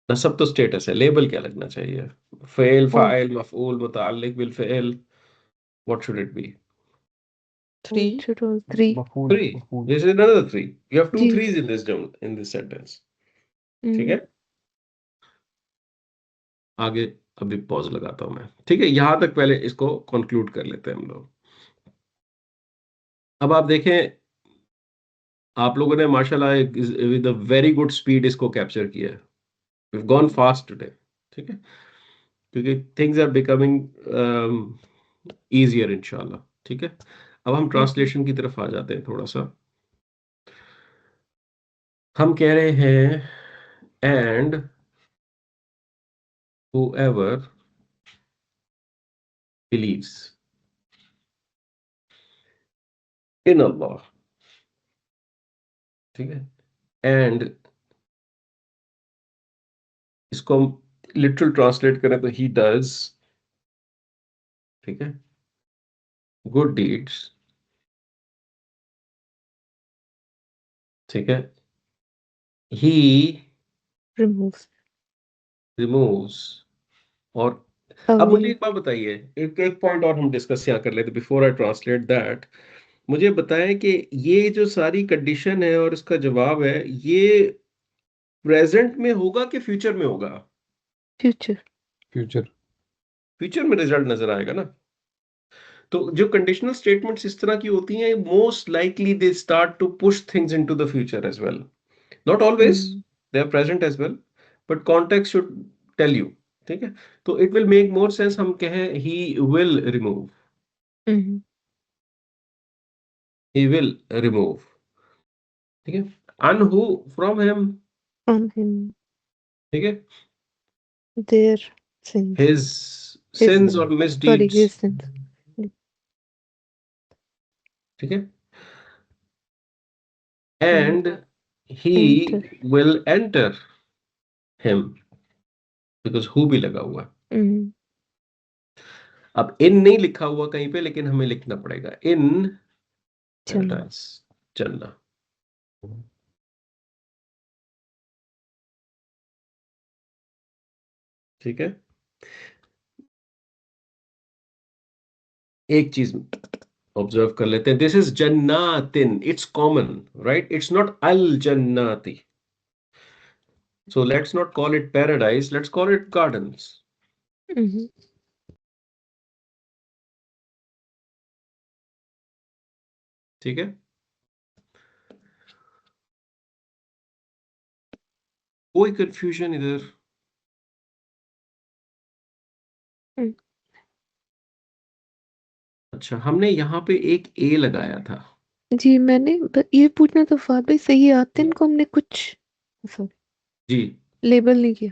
नसब तो स्टेटस है, लेबल क्या लगना चाहिए? फेल, ओ फाइल, मफऊल, मुतअल्लिक बिल फेल, what should it be? 3 should all 3 मफूल 3। मफूल This is another 3. You have two जी threes in this in this sentence. ठीक हम्म, है, आगे अभी पॉज लगाता हूं मैं। ठीक है, यहां तक पहले इसको कंक्लूड कर लेते हैं हम लोग। अब आप देखें, आप लोगों ने माशाल्लाह with a very good speed इसको कैप्चर किया है। We've gone fast today। ठीक है, क्योंकि थिंग्स आर बिकमिंग इजियर इंशाल्लाह। ठीक है, अब हम ट्रांसलेशन की तरफ आ जाते हैं थोड़ा सा। हम कह रहे हैं and whoever believes in Allah। ठीक है, एंड इसको हम लिटरल ट्रांसलेट करें तो ही डज, ठीक है, गुड डीड्स। ठीक है, ही रिमूव रिमूव्स। और अब अवे मुझे एक बात बताइए, एक एक पॉइंट और हम डिस्कस यहाँ कर लेते बिफोर आई ट्रांसलेट दैट। मुझे बताएं कि ये जो सारी कंडीशन है और इसका जवाब है, ये प्रेजेंट में होगा कि फ्यूचर में होगा? फ्यूचर। फ्यूचर। फ्यूचर में रिजल्ट नजर आएगा ना। तो जो कंडीशनल स्टेटमेंट्स इस तरह की होती हैं, most likely they start to push things into the future as well. Not always, they are present as well, but context should tell you. ठीक है, तो it will make more sense हम कहें he will remove, he will remove. ठीक है, अनहु from him. From him ठीक है, their sins his his sins और सॉरी मिसडीड्स। हिज सिंस ठीक है, and he enter will enter him, because who भी लगा हुआ है। अब इन नहीं लिखा हुआ कहीं पे, लेकिन हमें लिखना पड़ेगा इन जन्नत पैराडाइज, जन्नत। ठीक है, एक चीज ऑब्जर्व कर लेते हैं, दिस इज जन्नातिन, it's common, right? It's not अल जन्नाती। So let's not call it paradise, let's call it gardens. ठीक है, कोई कंफ्यूजन इधर? अच्छा, हमने यहाँ पे एक ए लगाया था। जी मैंने ये पूछना था फहद भाई, सही आतिन को हमने कुछ सॉरी जी लेबल नहीं किया।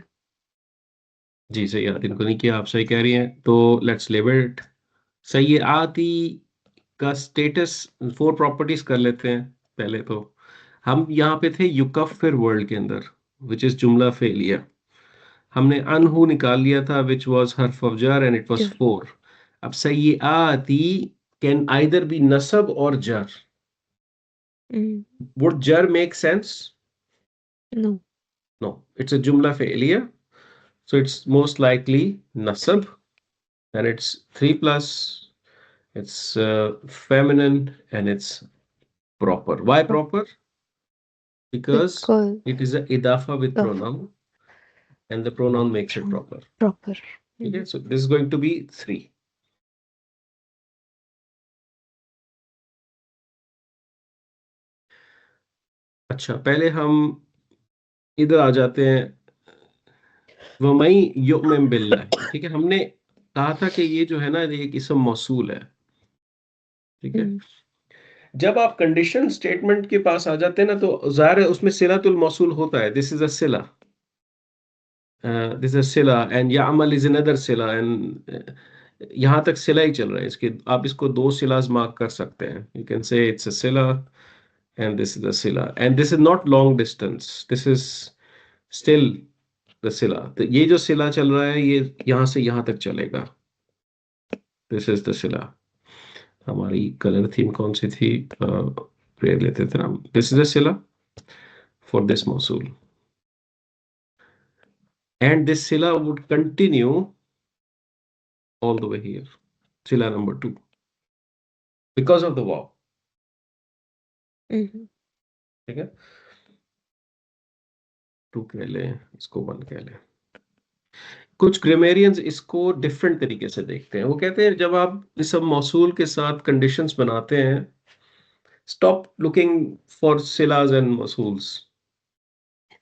जी, सही आतिन को नहीं किया, आप सही कह रही हैं, तो लेट्स लेबल इट। सही आती का स्टेटस 4 प्रॉपर्टीज कर लेते हैं पहले तो। हम यहाँ पे थे युकफ्फिर वर्ल्ड के अंदर, विच इज जुमला फेलियर। हमने अनहु निकाल लिया था, विच वाज हर्फ ऑफ जर एंड इट वाज जर 4। अब सय्याती कैन आइदर बी नसब और जर। वुड जर make sense? No No, it's a jumla failure. So it's most likely nasab, and it's 3 plus, it's feminine, and it's proper. Why proper? Because because it is a idafa with pronoun, and the pronoun makes it proper. Proper. Okay, so this is going to be 3. अच्छा, पहले हम इधर आ जाते हैं, वमई युमिन बिल्लाह। ठीक है, हमने कहा था कि ये जो है ना, ये एक इसम मौसूल है। ठीक है, जब आप कंडीशन स्टेटमेंट के पास आ जाते हैं ना, तो जाहिर है उसमें सिलातुल मौसूल होता है। दिस इज अ सिला, दिस इज सिला, एंड यामल इज अनदर सिला, एंड यहां तक सिला ही चल रहा है। इसके आप इसको 2 सिलास मार्क कर सकते हैं। You can say it's a सिला एंड दिस इज अ सिला, and this is not long distance, this is still the सिला। तो ये जो सिला चल रहा है, ये यहां से यहां तक चलेगा। दिस इज द सिला। हमारी कलर थीम कौन सी थी? प्रेयर लेते थे हम। दिस इज अ सिला for this Mosul, and this sila would continue all the way here, sila number 2, because of the waw. ठीक है, 2 कह लें, इसको 1 कह लें। कुछ ग्रामेरियंस इसको डिफरेंट तरीके से देखते हैं। वो कहते हैं जब आप इस सब मौसूल के साथ कंडीशंस बनाते हैं, stop looking for silas and mausuls,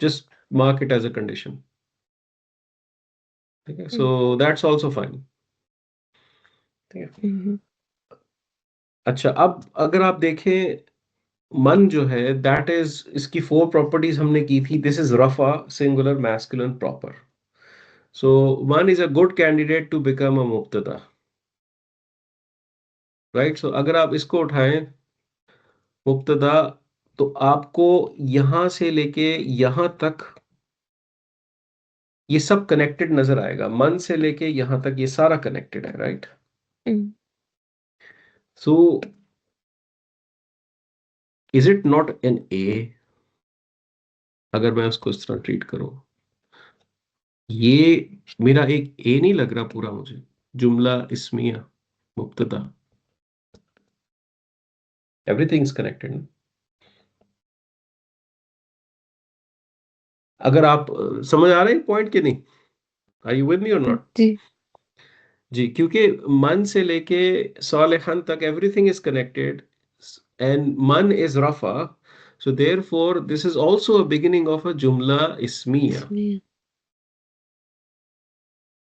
just mark it as a condition. ठीक है, so that's also fine. ठीक है, अच्छा, अब अगर आप देखें मन जो है, दैट इज, इसकी 4 प्रॉपर्टीज हमने की थी। दिस इज रफा, सिंगुलर, मैस्कुलिन, प्रॉपर। सो मन is a good candidate to become a मुब्तदा, राइट? सो अगर आप इसको उठाएं मुब्तदा, तो आपको यहां से लेके यहां तक ये सब कनेक्टेड नजर आएगा। मन से लेके यहां तक ये सारा कनेक्टेड है, right? So is it not an A? अगर मैं उसको इस तरह ट्रीट करूं, ये मेरा एक ए नहीं लग रहा पूरा मुझे? जुमला इस्मिया मुब्तदा, एवरीथिंग इज कनेक्टेड। अगर आप समझ आ रहे हैं पॉइंट के नहीं? आर यू विद मी और नॉट? जी जी, क्योंकि मन से लेके सालिहन तक एवरीथिंग इज कनेक्टेड, एंड मन is रफा, so therefore this is also a beginning of a jumla ismiya, इसमें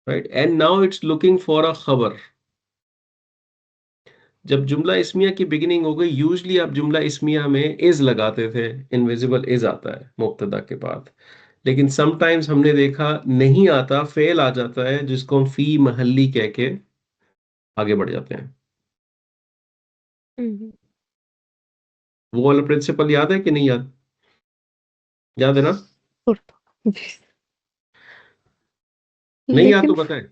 right? And now it's looking for a khabar. जब जुमला इस्मिया की बिगिनिंग हो गई, यूजली आप जुमला इस्मिया में इज लगाते थे, इनविजिबल इज आता है मुब्तदा के बाद। लेकिन समटाइम्स हमने देखा नहीं आता, फेल आ जाता है, जिसको हम फी महल्ली कह के आगे बढ़ जाते हैं। वो वाला प्रिंसिपल याद है कि नहीं याद? याद है ना? नहीं याद लेकिन तो बताएं।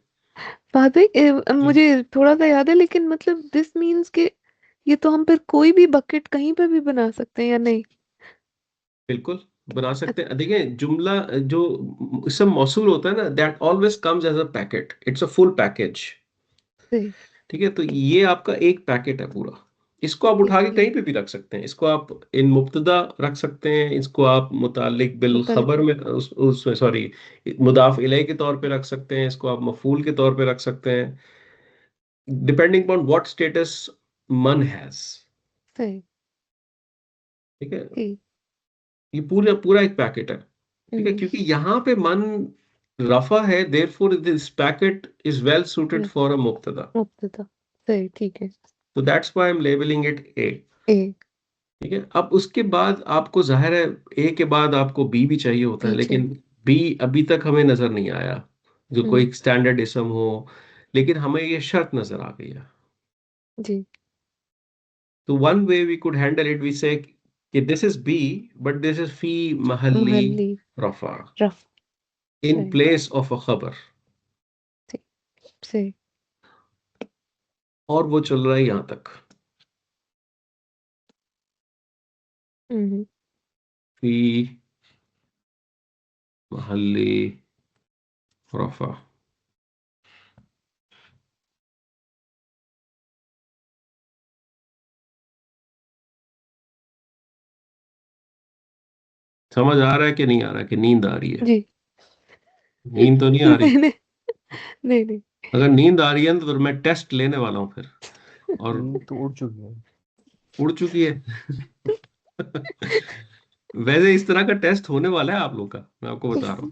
फहद भाई मुझे थोड़ा सा याद है, लेकिन मतलब दिस मीन्स कि ये तो हम फिर कोई भी बकेट कहीं पे भी बना सकते हैं या नहीं? बिल्कुल बना सकते हैं। देखिए, जुमला जो इसम मौसूल होता है ना, that always comes as a packet, it's a full package. सही ठीक है, तो ये आपका एक पैकेट है पूरा। इसको आप उठा के ठीक है। कहीं पे भी रख सकते हैं। इसको आप इन मुब्तदा रख सकते हैं, इसको आप मुतालिक बिल मुतालिक खबर में उसमें सॉरी मुदाफ इलैह के तौर पे रख सकते हैं, इसको आप मफूल के तौर पे रख सकते हैं, डिपेंडिंग अपॉन व्हाट स्टेटस मन हैज। सही ठीक है, ठीक ये पूरा पूरा एक पैकेट है। ठीक है, क्योंकि यहाँ पे मन रफा है, therefore this packet is well suited for a मुब्तदा। मुब्तदा सही ठीक है। तो that's why I am labeling it A. A ठीक है, अब उसके बाद आपको जाहिर है ए के बाद आपको बी भी चाहिए होता है, बी लेकिन चाहिए। बी अभी तक हमें नजर नहीं आया जो हम्म, कोई स्टैंडर्ड इसम हो, लेकिन हमें ये शर्त नजर आ गई है। जी। तो one way we could handle it, we say कि this is B but this is फी महल्ली महली रफा रफ इन राइट। प्लेस ऑफ अ खबर, सही। और वो चल रहा है यहां तक। हम्म, फी महल्ली रफा। समझ आ रहा है कि नहीं आ रहा है, कि नींद आ रही है? जी। नींद तो नहीं आ रही? नहीं नहीं नहीं नहीं। अगर नींद आ रही है तो फिर मैं टेस्ट लेने वाला हूँ फिर, और नींद तो उड़ चुकी है। उड़ चुकी है। वैसे इस तरह का टेस्ट होने वाला है आप लोग का, मैं आपको बता रहा हूँ।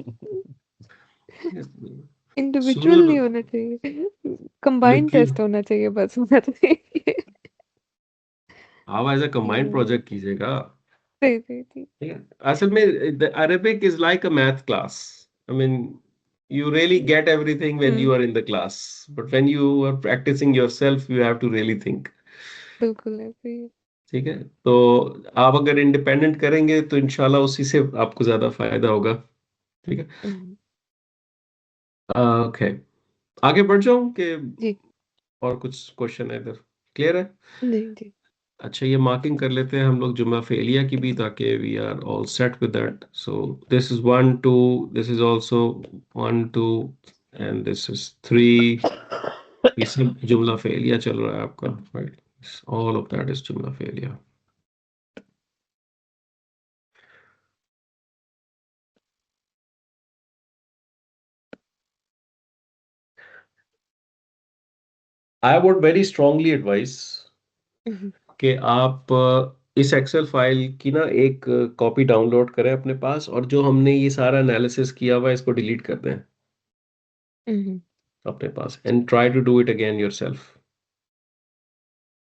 इंडिविजुअल सुनो, नहीं होना चाहिए, कंबाइंड लेकिन टेस्ट होना चाहिए बस होना चाहिए। आप ऐसा कंबाइंड हम्म, प्रोजेक्ट कीजिएगा। सही सही सही। ठीक है, असल में Arabic is like a math class. I mean you really get everything when hmm, you are in the class, but when you are practicing yourself you have to really think। बिल्कुल ऐसे ही है। ठीक है, तो आप अगर इंडिपेंडेंट करेंगे तो इंशाल्लाह उसी से आपको ज्यादा फायदा होगा। ठीक है, हम्म, ओके, आगे बढ़ जाऊं कि जी। और कुछ क्वेश्चन है इधर? क्लियर है? नहीं जी। अच्छा, ये मार्किंग कर लेते हैं हम लोग जुम्मा फेलिया की भी, ताकि we are all set with that. So this is 1 2, this is also 1 2, and this is 3। ये सब जुमला फेलिया चल रहा है आपका, right? All of that is जुमला फेलिया। I would very strongly advise hmm, कि आप इस एक्सेल फाइल की ना एक कॉपी डाउनलोड करें अपने पास, और जो हमने ये सारा एनालिसिस किया हुआ है इसको डिलीट कर दें हम्म, अपने पास, and try to do it again yourself,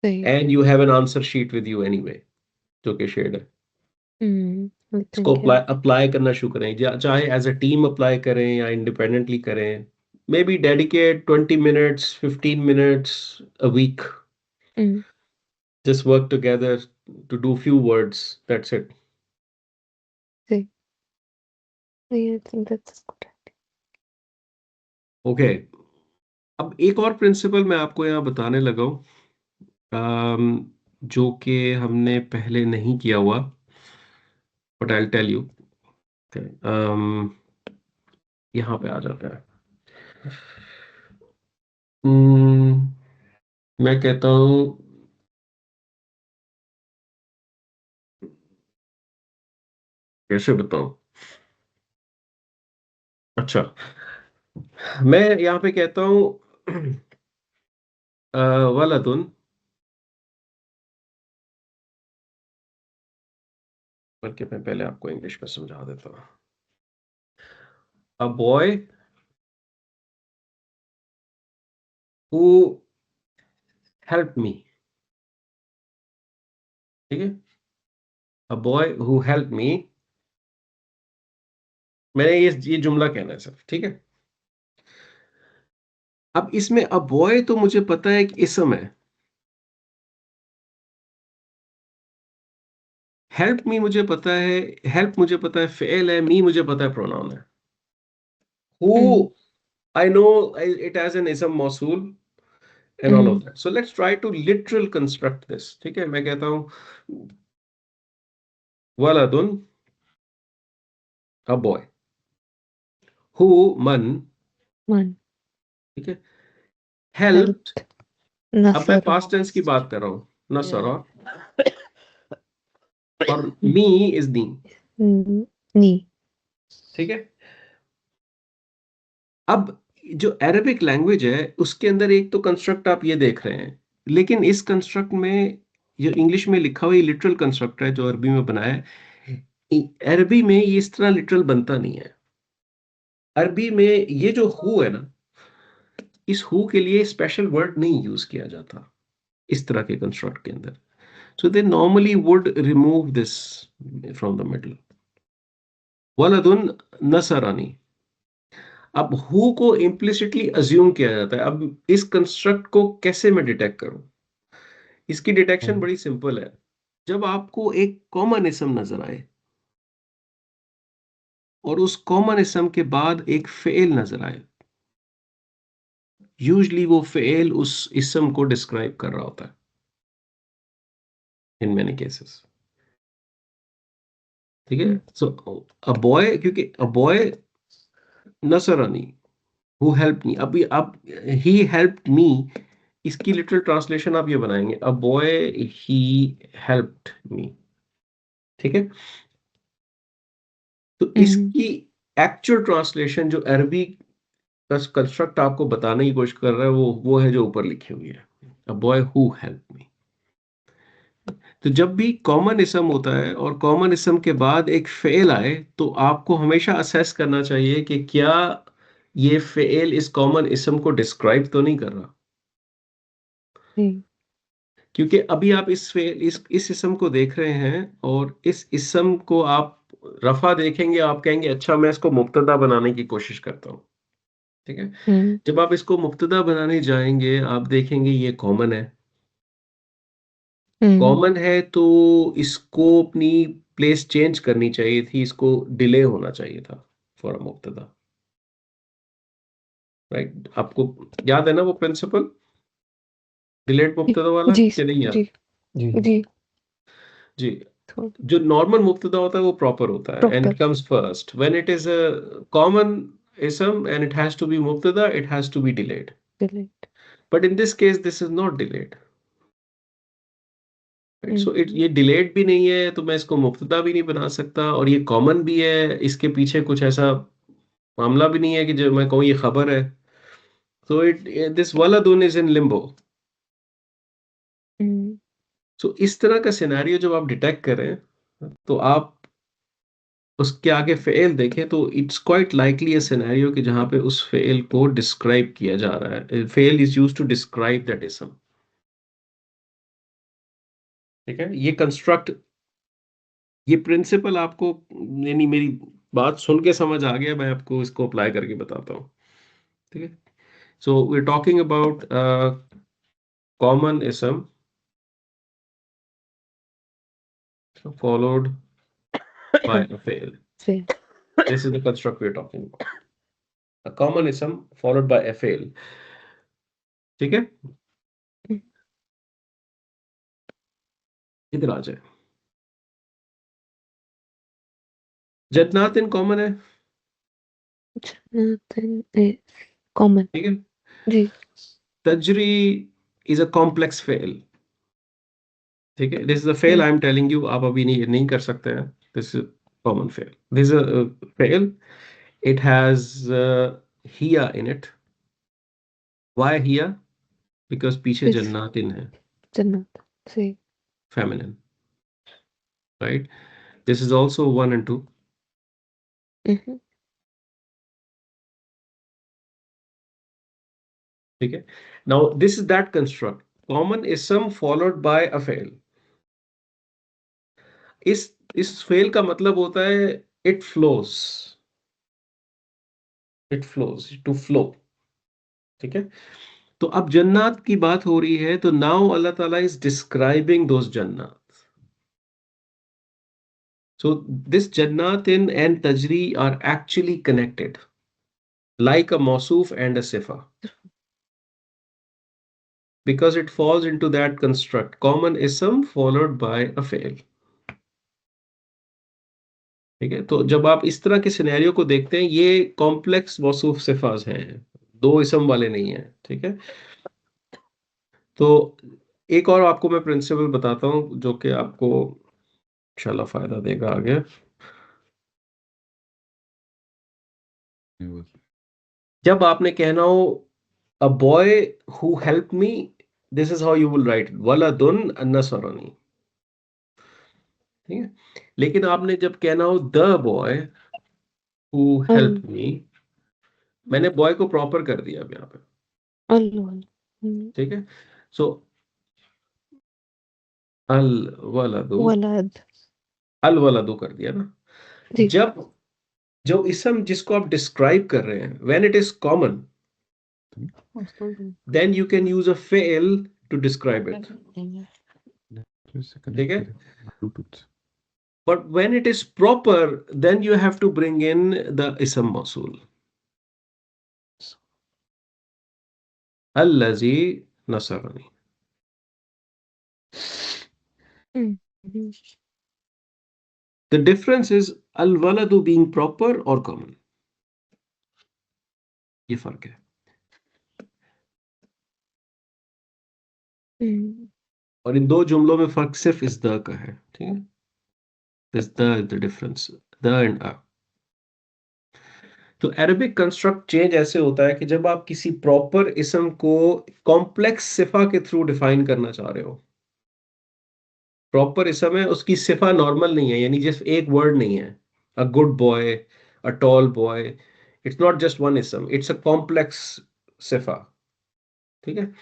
सही। And you have an answer sheet with you anyway जो कि शेयर्ड है। इसको थैंक यू। अप्लाई अप्लाई करना शुरू करें, चाहे एज अ टीम अप्लाई करें या इंडिपेंडेंटली करें। May be dedicate 20 minutes 15 minutes a week, hmm, just work together to do few words, that's it। सही। नहीं, I think that's good. Okay, अब एक और प्रिंसिपल मैं आपको यहाँ बताने लगा हूँ, जो कि हमने पहले नहीं किया हुआ, बट आई टेल यू। यहाँ पे आ जाता है। Hmm, मैं कहता हूँ, कैसे बताऊं? अच्छा, मैं यहाँ पे कहता हूँ वलदुन, बल्कि मैं पहले आपको इंग्लिश में समझा देता हूँ। अ बॉय हु हेल्प मी। ठीक है, अ बॉय हु हेल्प मी, मैंने ये जुमला कहना है सिर्फ। ठीक है, अब इसमें अ बॉय तो मुझे पता है कि इसम है, हेल्प मी मुझे पता है, हेल्प मुझे पता है फेल है, मी मुझे पता है प्रोनाउन है। Who, hmm, I know it as an इसम मौसूल and all of hmm, that. So let's try to literal construct this। ठीक है, मैं कहता हूँ waladun, a boy, who man। मन। ठीक है, helped। हेल्प अब मैं नसर। past tense की बात कर रहा हूँ, nasara, Yeah. और me is नी। नी। ठीक है, अब जो अरेबिक लैंग्वेज है उसके अंदर एक तो कंस्ट्रक्ट आप ये देख रहे हैं, लेकिन इस कंस्ट्रक्ट में जो इंग्लिश में लिखा हुआ लिटरल कंस्ट्रक्ट है जो अरबी में बनाया है, अरबी में ये इस तरह लिटरल बनता नहीं है। अरबी में ये जो हु है ना, इस हु के लिए स्पेशल वर्ड नहीं यूज किया जाता। इस तरह के कंस्ट्रक्ट के अंदर. So they normally would remove this from the middle. Waladun nasarani. अब हु को इम्प्लिसिटली अज्यूम किया जाता है. अब इस कंस्ट्रक्ट को कैसे मैं डिटेक्ट करूं? इसकी डिटेक्शन बड़ी सिंपल है. जब आपको एक कॉमन इसम नजर आए और उस कॉमन इसम के बाद एक फेल नजर आए, यूजली वो फेल उस इसम को डिस्क्राइब कर रहा होता है इन मेनी केसेस. ठीक है. सो अ बॉय, क्योंकि अ बॉय नसरानी हु हेल्प मी, अभी आप ही हेल्प्ड मी, इसकी लिटरल ट्रांसलेशन आप ये बनाएंगे a boy he helped me. ठीक है. तो इसकी एक्चुअल ट्रांसलेशन जो अरबी का कंस्ट्रक्ट आपको बताने की कोशिश कर रहा है वो है जो ऊपर लिखी हुई है, अ बॉय हु हेल्प मी. तो जब भी कॉमन इसम होता है और कॉमन इसम के बाद एक फेल आए, तो आपको हमेशा असेस करना चाहिए कि क्या ये फेल इस कॉमन इसम को डिस्क्राइब तो नहीं कर रहा. क्योंकि अभी आप इस इसम को देख रहे हैं और इस इसम को आप रफा देखेंगे, आप कहेंगे अच्छा मैं इसको मुब्तदा बनाने की कोशिश करता हूँ. ठीक है. जब आप इसको मुब्तदा बनाने जाएंगे, आप देखेंगे ये कॉमन है. कॉमन है तो इसको अपनी प्लेस चेंज करनी चाहिए थी, इसको डिले होना चाहिए था फॉर अ मुब्तदा. राइट. आपको याद है ना वो प्रिंसिपल डिलेड मुब्तदा वाला जी कि नहीं याद? जी जी जी जी. जो नॉर्मल मुब्तदा होता है वो प्रॉपर होता है and proper it comes first. When it is a common ism and it has to be mubtada, it has to be delayed. Delete. But in this case this is not delayed. Right? So it ये delayed भी नहीं है, तो मैं इसको मुब्तदा भी नहीं बना सकता, और ये कॉमन भी है, इसके पीछे कुछ ऐसा मामला भी नहीं है कि जो मैं कहूँ ये खबर है. So this waladun is in limbo. So इस तरह का सिनेरियो जब आप डिटेक्ट करें, तो आप उसके आगे फेल देखें, तो it's quite likely a scenario कि जहां पे उस फेल को डिस्क्राइब किया जा रहा है. फेल is used to describe that इसम. ठीक है. ये कंस्ट्रक्ट, ये प्रिंसिपल आपको, यानी मेरी बात सुन के समझ आ गया, मैं आपको इसको अप्लाई करके बताता हूँ. ठीक है. So we are talking about common इसम followed by a fail. से This is the construct we are talking about. A common ism followed by a fail. ठीक है. इधर आ जाए. जन्नात इन कॉमन है. nothing is common. ठीक है. जी तजरी is a complex fail. ठीक है. This is a fail I am telling you, आप अभी नहीं कर सकते हैं. This is common fail. This is a fail. It has hiya in it. Why hiya? Because पीछे Yes. जन्नात इन है, जन्नत से feminine. Right. This is also 1 and 2. ठीक है. Now this is that construct. Common ism followed by a fail. इस फेल का मतलब होता है it flows. It flows to flow. ठीक है. तो अब जन्नत की बात हो रही है, तो नाउ अल्लाह ताला इज डिस्क्राइबिंग दोस जन्नत. So this jannatin and tajri are actually connected like a mausuf and a sifa, because it falls into that construct, common ism followed by a fail. ठीक है. तो जब आप इस तरह के सिनेरियो को देखते हैं, ये कॉम्प्लेक्स मौसूफ सिफाज हैं, दो इसम वाले नहीं हैं. ठीक है. तो एक और आपको मैं प्रिंसिपल बताता हूं जो कि आपको इंशाल्लाह फायदा देगा आगे. जब आपने कहना हो a boy who help me, this is how you will write वलादुन अन्नसरनी. ठीक है. लेकिन आपने जब कहना हो the boy who help me, मैंने बॉय को प्रॉपर कर दिया अब यहाँ पे. अल्लाह. ठीक है. सो अल वलदु, वलद। अल वलदु कर दिया ना। जी। जब जो इसम जिसको आप डिस्क्राइब कर रहे हैं, when it is common, then you can use a फेल टू डिस्क्राइब इट, इससे ठीक कनेक्ट है। करें bluetooth. But when it is proper, then you have to bring in the ism mausul. Allazi nasarani. Hmm. The difference is al-waladu being proper or common. ये फर्क है। और इन दो जुमलों में फर्क सिर्फ इस द का है, ठीक है। This the is the difference. The and a. तो अरबिक कंस्ट्रक्ट चेंज ऐसे होता है कि जब आप किसी प्रॉपर इसम को कॉम्प्लेक्स सिफा के थ्रू डिफाइन करना चाह रहे हो, प्रॉपर इसम है, उसकी सिफा नॉर्मल नहीं है, यानी जिस एक वर्ड नहीं है, a good boy, a tall boy, it's not just one इसम, इट्स अ कॉम्प्लेक्स सिफा, ठीक है।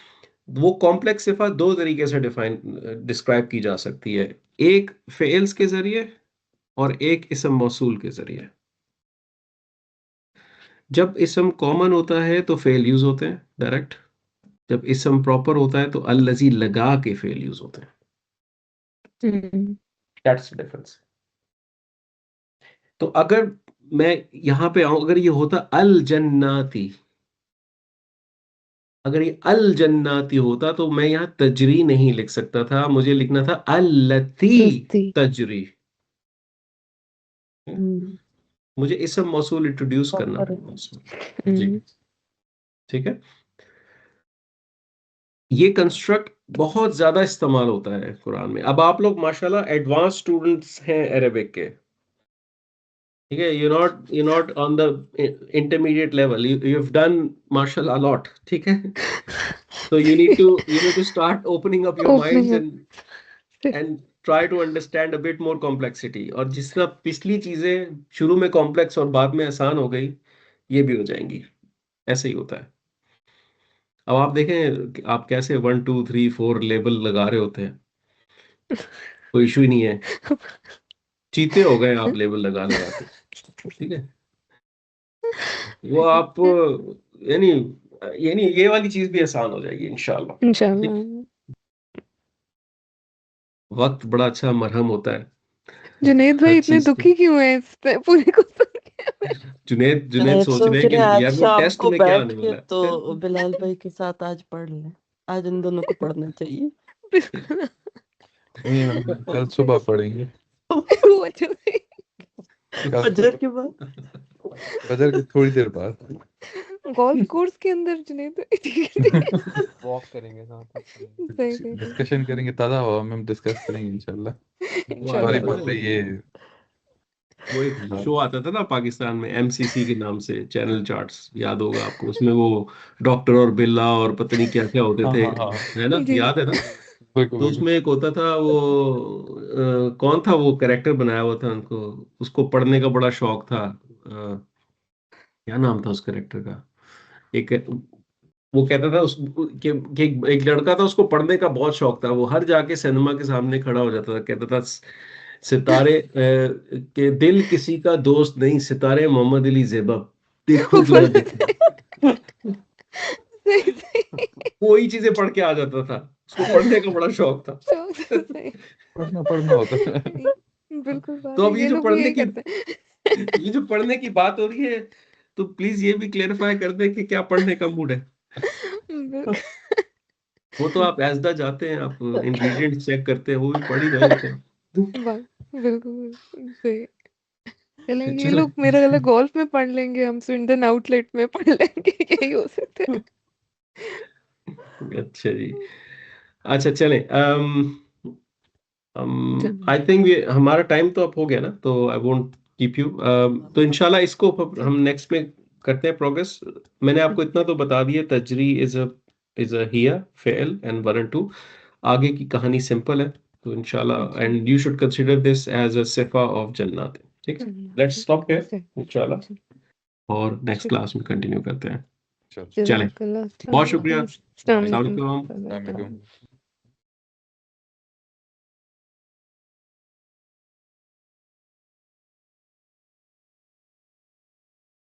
वो कॉम्प्लेक्स सिफा दो तरीके से डिस्क्राइब की जा सकती है, एक फेल्स के जरिए और एक इसम मौसूल के जरिए। जब इसम कॉमन होता है तो फेल यूज होते हैं डायरेक्ट, जब इसम प्रॉपर होता है तो अल्लजी लगा के फेल यूज होते हैं। That's the difference. तो अगर मैं यहां पे आऊं, अगर ये होता अल जन्नाती, अगर ये अल जन्नाती होता तो मैं यहां तजरी नहीं लिख सकता था, मुझे लिखना था अल्लती लस्ती। तजरी। मुझे इसम मौसूल इंट्रोड्यूस करना Proper. पड़ेगा उसमें। जी, ठीक है। ये कंस्ट्रक्ट बहुत ज्यादा इस्तेमाल होता है कुरान में। अब आप लोग माशाल्लाह एडवांस स्टूडेंट्स हैं अरेबिक के, ठीक है। You not on the intermediate level, you have done माशाल्लाह लॉट, ठीक है। So you need to start opening up your minds opening up. and try to understand a bit more complexity. और जिस तरह पिछली चीजें शुरू में कॉम्प्लेक्स और बाद में आसान हो गई, ये भी हो जाएंगी, ऐसे ही होता है। अब आप देखें कि आप कैसे 1 2 3 4 लेबल लगा रहे होते हैं, कोई इशू ही नहीं है, चीते हो गए आप लेबल लगा लगा के, ठीक है। वो आप यानी यानी ये वाली चीज भी आसान हो जाएगी इंशाल्लाह। इंशाल्लाह। वक्त बड़ा अच्छा मरहम होता है जुनैद हर भाई इतने चीज पे। दुखी क्यों है इस पूरी को सुन के? जुनैद जुनैद मैं सोच रहे सोच हैं रहे कि आज यार वो शाम टेस्ट को में क्या बैठ आने के वाला तो है। बिलाल भाई के साथ आज पढ़ लें। आज इन दोनों को पढ़ना चाहिए। नहीं हम कल सुबह पढ़ेंगे। वो अच्छा भाई। कल फजर के बाद फजर की थोड़ी देर बाद गोल्फ कोर्स के अंदर जुनैद भाई, ठीक है। वॉक करेंगे साथ में। सही सही सही। डिस्कशन करेंगे, ताज़ा हवा में हम डिस्कस करेंगे इंशाल्लाह। वो सॉरी आता इंशाल्लाह। था पहले ये वो एक शो आता था ना पाकिस्तान में, एमसीसी के नाम से, चैनल चार्ट्स, याद होगा आपको, उसमें वो डॉक्टर और बिल्ला और पता नहीं क्या क्या होते हाँ थे, हाँ हाँ है ना, जी। याद है ना। बिल्कुल तो बिल्कुल। उसमें एक होता था वो कौन था वो कैरेक्टर बनाया हुआ था उनको, उसको पढ़ने का बड़ा शौक था, क्या नाम था उस कैरेक्टर का, एक, वो कहता था कि एक लड़का था, उसको पढ़ने का बहुत शौक था, वो हर जाके सिनेमा के सामने खड़ा हो जाता था, कहता था सितारे के दिल किसी का दोस्त नहीं, सितारे मोहम्मद अली जेबा, वो देखो जरा पढ़ने देखो। सही सही। वही चीजें पढ़ के आ जाता था, उसको पढ़ने का बड़ा शौक था। शौक से सही। पढ़ना होता है। बिल्कुल बात तो है, अब ये लोग भी यही करते हैं। ये जो पढ़ने की बात हो रही है, तो प्लीज ये भी क्लेरिफाई कर दे कि क्या पढ़ने का मूड है। बिल्कुल। वो तो आप एजदा जाते हैं, आप इंग्रेडिएंट्स चेक करते हैं, वो भी पढ़ ही रहे होते हैं। बिल्कुल बिल्कुल सही। चलेंगे ये चले, लोग, मेरा गला गोल्फ में पढ़ लेंगे, हम स्विंडन आउटलेट में पढ़ लेंगे, यही हो सकता है। अच्छा जी। अच्छा चलें, चलो। आई थिंक हमारा टाइम तो अब हो गया ना, तो आई वोंट कीप यू। तो इंशाल्लाह इसको हम नेक्स्ट में करते हैं प्रोग्रेस। मैंने आपको इतना तो बता दिया, तजरी इज अ हिया फेल एंड वन एंड टू, आगे की कहानी सिंपल है। तो इंशाल्लाह and you should consider this as a सिफा ऑफ जन्नत, ठीक है। लेट्स स्टॉप हियर इंशाल्लाह, और नेक्स्ट क्लास में कंटिन्यू करते हैं। चलो चलें, जज़ाकल्लाह। बहुत शुक्रिया। अस्सलाम अस्सलाम वालेकुम। वालेकुम। अस्सलाम वालेकुम।